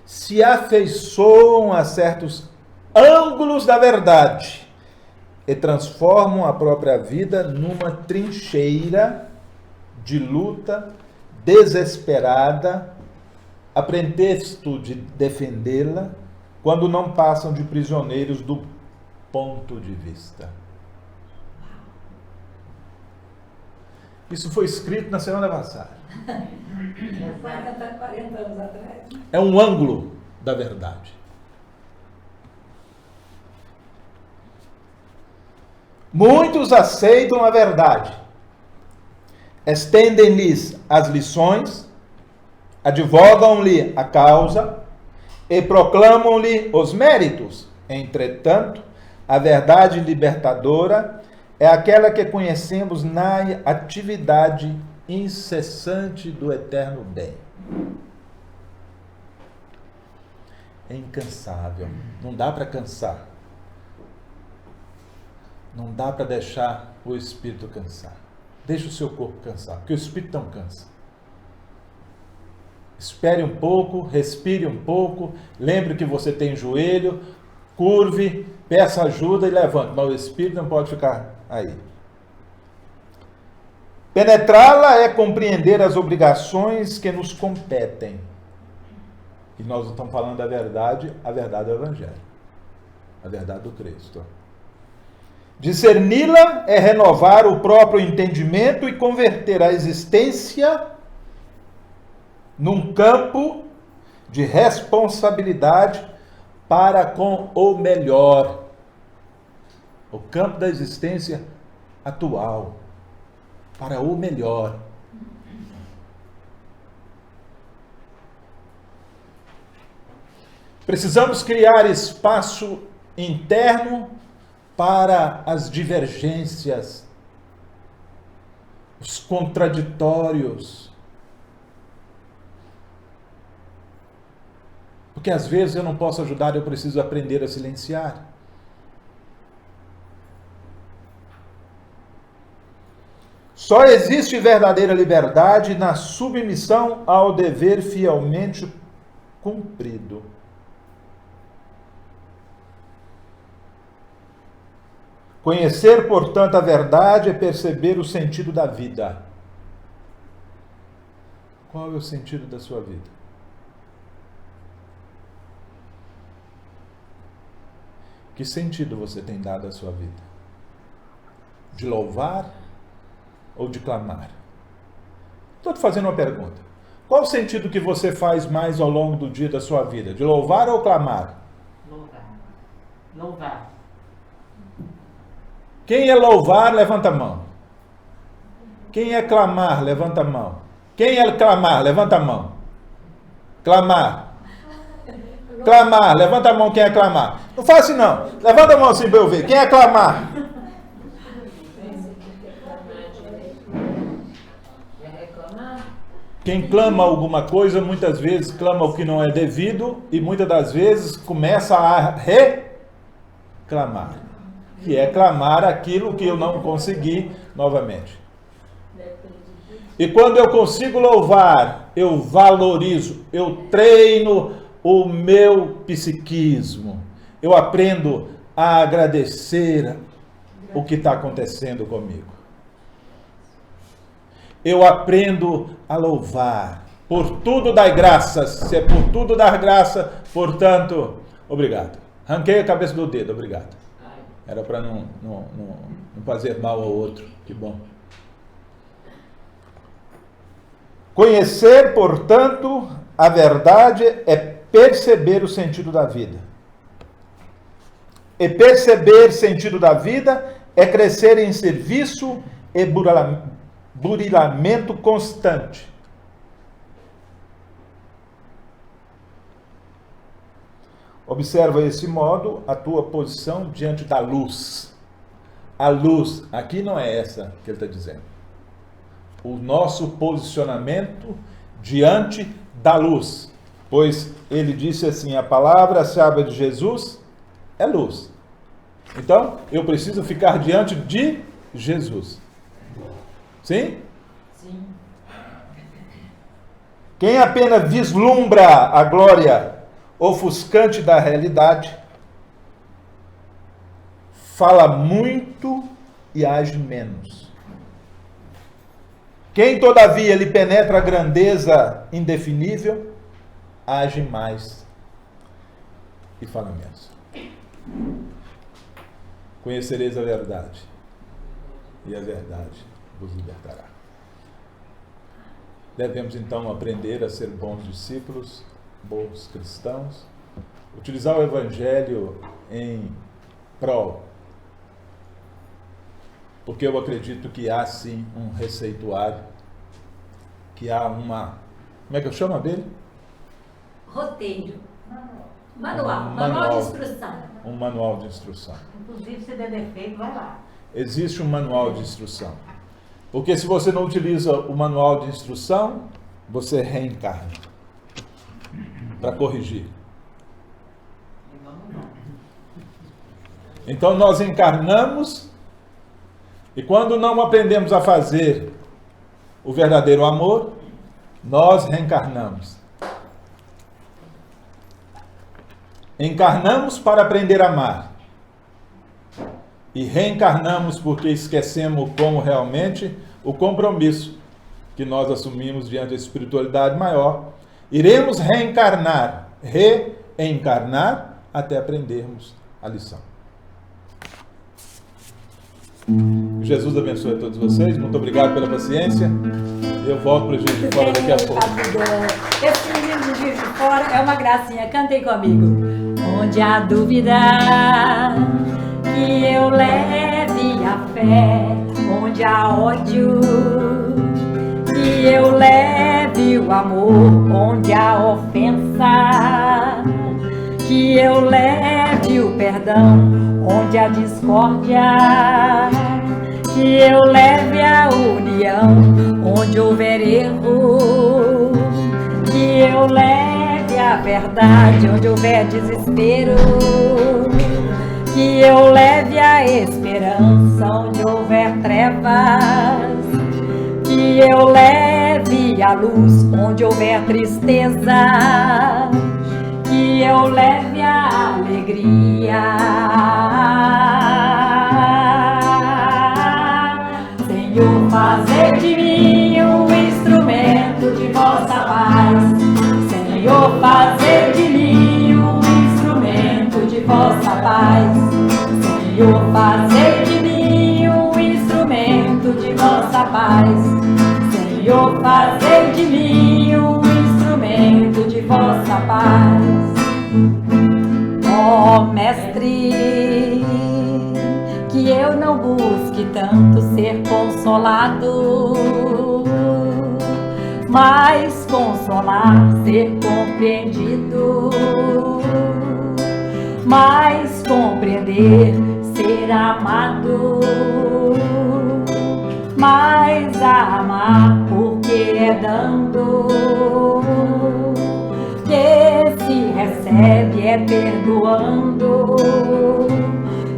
se afeiçoam a certos ângulos da verdade e transformam a própria vida numa trincheira de luta desesperada, a pretexto de defendê-la, quando não passam de prisioneiros do ponto de vista. Isso foi escrito na semana passada. 40 anos atrás. É um ângulo da verdade. Muitos aceitam a verdade, estendem-lhes as lições, advogam-lhe a causa e proclamam-lhe os méritos. Entretanto, a verdade libertadora é aquela que conhecemos na atividade incessante do eterno bem. É incansável, não dá para cansar. Não dá para deixar o espírito cansar. Deixa o seu corpo cansar, porque o espírito não cansa. Espere um pouco, respire um pouco, lembre que você tem joelho, curve, peça ajuda e levante, mas o espírito não pode ficar aí. Penetrá-la é compreender as obrigações que nos competem. E nós não estamos falando da verdade, a verdade do Evangelho, a verdade do Cristo. Discerni-la é renovar o próprio entendimento e converter a existência num campo de responsabilidade para com o melhor. O campo da existência atual, para o melhor. Precisamos criar espaço interno para as divergências, os contraditórios. Porque às vezes eu não posso ajudar, eu preciso aprender a silenciar. Só existe verdadeira liberdade na submissão ao dever fielmente cumprido. Conhecer, portanto, a verdade é perceber o sentido da vida. Qual é o sentido da sua vida? Que sentido você tem dado à sua vida? De louvar ou de clamar? Estou te fazendo uma pergunta. Qual o sentido que você faz mais ao longo do dia da sua vida? De louvar ou clamar? Louvar. Louvar. Quem é louvar, levanta a mão. Quem é clamar, levanta a mão. Quem é clamar, levanta a mão. Clamar. Clamar, levanta a mão quem é clamar. Não faz assim não. Levanta a mão assim para eu ver. Quem é clamar? Quem clama alguma coisa, muitas vezes clama o que não é devido e muitas das vezes começa a reclamar. Que é clamar aquilo que eu não consegui novamente. E quando eu consigo louvar, eu valorizo, eu treino o meu psiquismo. Eu aprendo a agradecer o que está acontecendo comigo. Eu aprendo a louvar. Por tudo dai graças. Se é por tudo dar graça, portanto, obrigado. Arranquei a cabeça do dedo, obrigado. Ai, Era para não fazer mal ao outro. Que bom. Conhecer, portanto, a verdade é perceber o sentido da vida. E perceber sentido da vida é crescer em serviço e burilamento constante. Observa esse modo a tua posição diante da luz. A luz, aqui não é essa que ele está dizendo. O nosso posicionamento diante da luz. Pois ele disse assim, a palavra-chave de Jesus é luz. Então, eu preciso ficar diante de Jesus. Sim? sim. Quem apenas vislumbra a glória ofuscante da realidade, fala muito e age menos. Quem, todavia, lhe penetra a grandeza indefinível, age mais e fala menos. Conhecereis a verdade, e a verdade vos libertará. Devemos, então, aprender a ser bons discípulos, bons cristãos, utilizar o Evangelho em prol, porque eu acredito que há sim um receituário, que há uma, como é que eu chamo dele? Roteiro. Manual de instrução. Um manual de instrução. Inclusive, se der defeito, vai lá. Existe um manual de instrução. Porque se você não utiliza o manual de instrução, você reencarna para corrigir. E vamos lá. Então nós encarnamos e quando não aprendemos a fazer o verdadeiro amor, nós reencarnamos. Encarnamos para aprender a amar. E reencarnamos porque esquecemos como realmente o compromisso que nós assumimos diante da espiritualidade maior. Iremos reencarnar, reencarnar até aprendermos a lição. Jesus abençoe a todos vocês. Muito obrigado pela paciência. Eu volto para o Juiz de Fora daqui a pouco. Esse livro do Juiz de Fora é uma gracinha. Cantem comigo. Onde há dúvida, que eu leve a fé. Onde há ódio, que eu leve o amor. Onde há ofensa, que eu leve o perdão. Onde há discórdia, que eu leve a união. Onde houver erro, que eu leve a verdade. Onde houver desespero, que eu leve a esperança. Onde houver trevas, que eu leve a luz. Onde houver tristeza, que eu leve a alegria. Senhor, fazer de mim um instrumento de vossa paz. Senhor, fazer de mim um instrumento de vossa paz. Senhor, fazer de mim um instrumento de vossa paz. Senhor, fazer de mim um instrumento de vossa paz. Ó Mestre, que eu não busque tanto ser consolado, mas consolar, ser compreendido, mas compreender, ser amado, mas amar, porque é dando que se recebe, é perdoando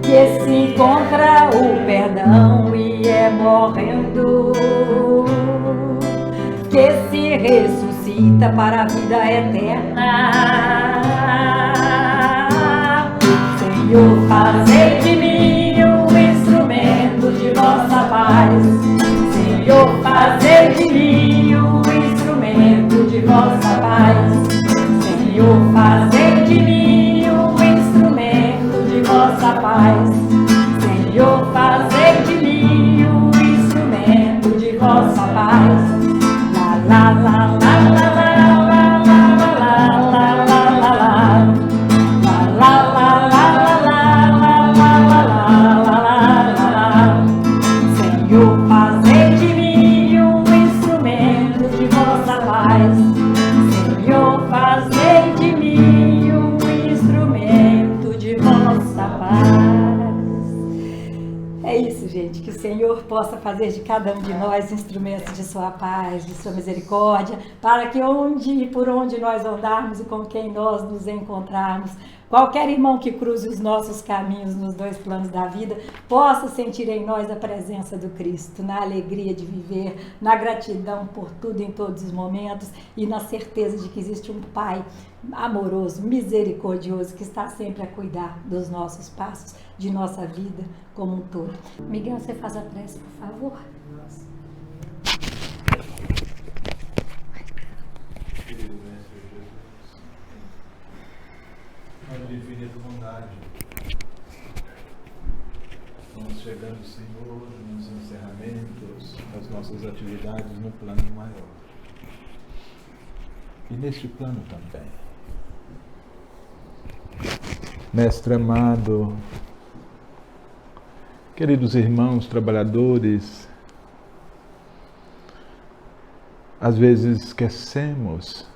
que se encontra o perdão e é morrendo que se ressuscita para a vida eterna. Senhor, fazei de mim um instrumento de vossa paz. Senhor, fazei de mim um instrumento de vossa paz. Senhor, fazei de mim um instrumento vossa paz. Senhor, fazei de mim um instrumento de vossa paz. La la la la la la la la la la la la. Senhor, fazei de mim um instrumento de vossa paz. Senhor, fazei de mim um instrumento de vossa paz. É isso, gente, que o Senhor possa fazer de cada um de nós instrumentos de sua paz, de sua misericórdia, para que onde e por onde nós andarmos e com quem nós nos encontrarmos, qualquer irmão que cruze os nossos caminhos nos dois planos da vida, possa sentir em nós a presença do Cristo, na alegria de viver, na gratidão por tudo em todos os momentos e na certeza de que existe um Pai amoroso, misericordioso, que está sempre a cuidar dos nossos passos, de nossa vida como um todo. Miguel, você faz a prece, por favor? Querido Mestre Jesus, Mãe de infinita bondade, vamos chegando, Senhor, nos encerramentos das nossas atividades no plano maior. E neste plano também. Mestre amado, queridos irmãos trabalhadores, às vezes esquecemos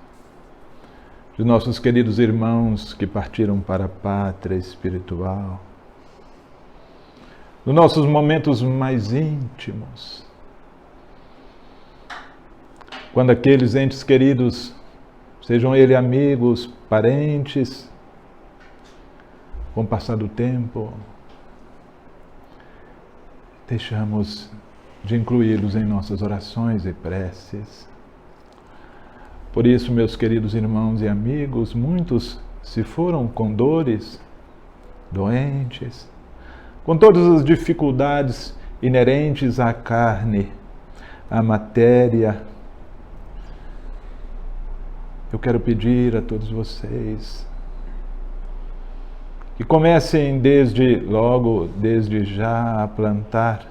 de nossos queridos irmãos que partiram para a pátria espiritual, nos nossos momentos mais íntimos, quando aqueles entes queridos, sejam eles amigos, parentes, com o passar do tempo, deixamos de incluí-los em nossas orações e preces. Por isso, meus queridos irmãos e amigos, muitos se foram com dores, doentes, com todas as dificuldades inerentes à carne, à matéria. Eu quero pedir a todos vocês que comecem desde já a plantar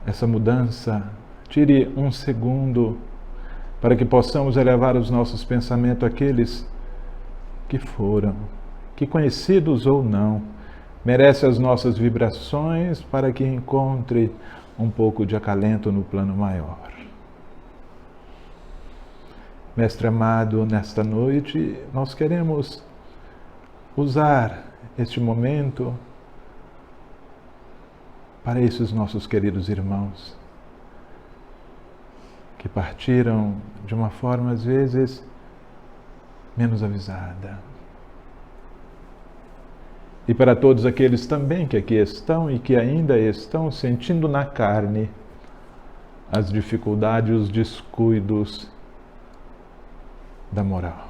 essa mudança. Tire um segundo para que possamos elevar os nossos pensamentos àqueles que foram, que conhecidos ou não, merecem as nossas vibrações para que encontre um pouco de acalento no plano maior. Mestre amado, nesta noite nós queremos usar este momento para esses nossos queridos irmãos que partiram de uma forma às vezes menos avisada. E para todos aqueles também que aqui estão e que ainda estão sentindo na carne as dificuldades, os descuidos da moral.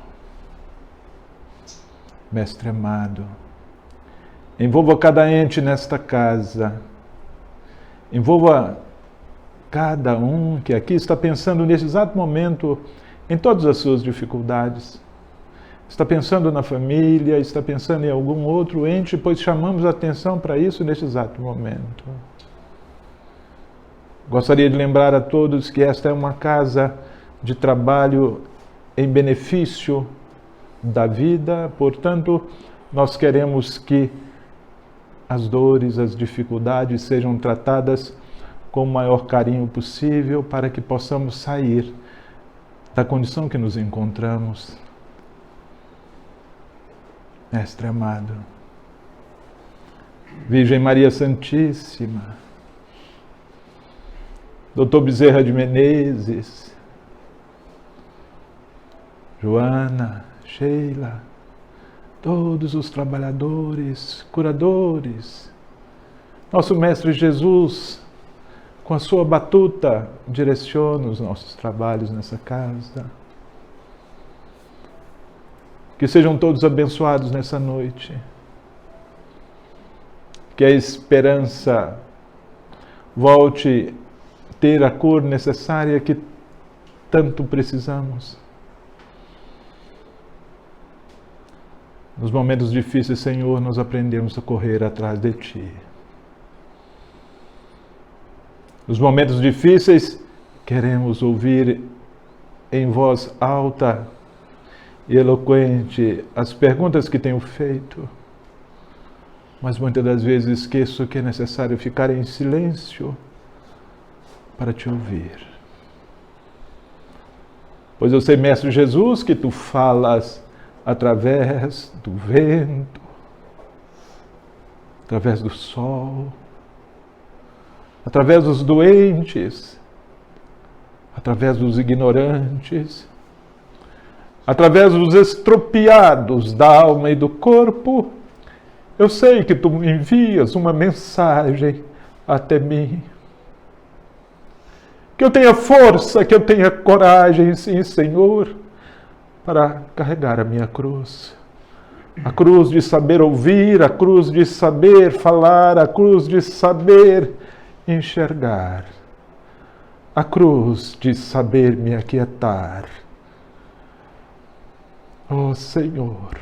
Mestre amado, envolva cada ente nesta casa, envolva cada um que aqui está pensando nesse exato momento em todas as suas dificuldades. Está pensando na família, está pensando em algum outro ente, pois chamamos a atenção para isso neste exato momento. Gostaria de lembrar a todos que esta é uma casa de trabalho em benefício da vida, portanto, nós queremos que as dores, as dificuldades sejam tratadas com o maior carinho possível para que possamos sair da condição que nos encontramos. Mestre amado, Virgem Maria Santíssima, Dr. Bezerra de Menezes, Joana, Sheila, todos os trabalhadores, curadores, nosso Mestre Jesus, com a sua batuta, direciona os nossos trabalhos nessa casa. Que sejam todos abençoados nessa noite. Que a esperança volte a ter a cor necessária que tanto precisamos. Nos momentos difíceis, Senhor, nós aprendemos a correr atrás de Ti. Nos momentos difíceis, queremos ouvir em voz alta e eloquente as perguntas que tenho feito, mas muitas das vezes esqueço que é necessário ficar em silêncio para Te ouvir. Pois eu sei, Mestre Jesus, que Tu falas através do vento, através do sol, através dos doentes, através dos ignorantes, através dos estropiados da alma e do corpo. Eu sei que Tu envias uma mensagem até mim. Que eu tenha força, que eu tenha coragem, sim, Senhor, para carregar a minha cruz. A cruz de saber ouvir, a cruz de saber falar, a cruz de saber enxergar, a cruz de saber me aquietar. Oh, Senhor,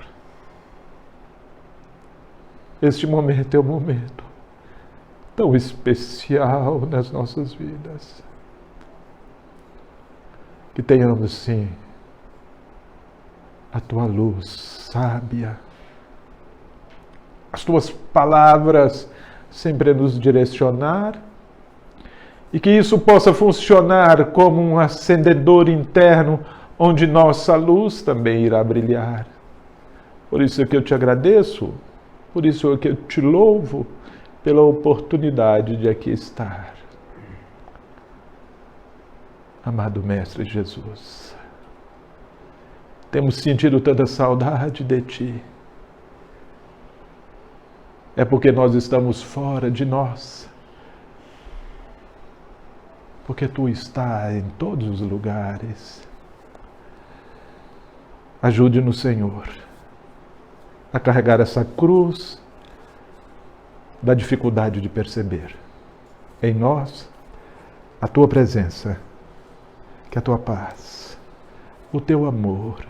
este momento é um momento tão especial nas nossas vidas. Que tenhamos, sim, a Tua luz sábia, as Tuas palavras sempre a nos direcionar, e que isso possa funcionar como um acendedor interno, onde nossa luz também irá brilhar. Por isso é que eu Te agradeço, por isso é que eu Te louvo pela oportunidade de aqui estar. Amado Mestre Jesus, temos sentido tanta saudade de Ti. É porque nós estamos fora de nós. Porque Tu está em todos os lugares. Ajude-nos, Senhor, a carregar essa cruz da dificuldade de perceber em nós a Tua presença, que a Tua paz, o Teu amor,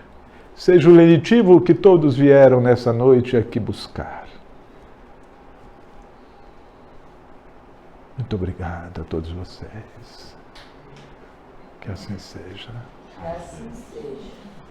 seja o lenitivo que todos vieram nessa noite aqui buscar. Muito obrigado a todos vocês. Que assim seja. Assim seja.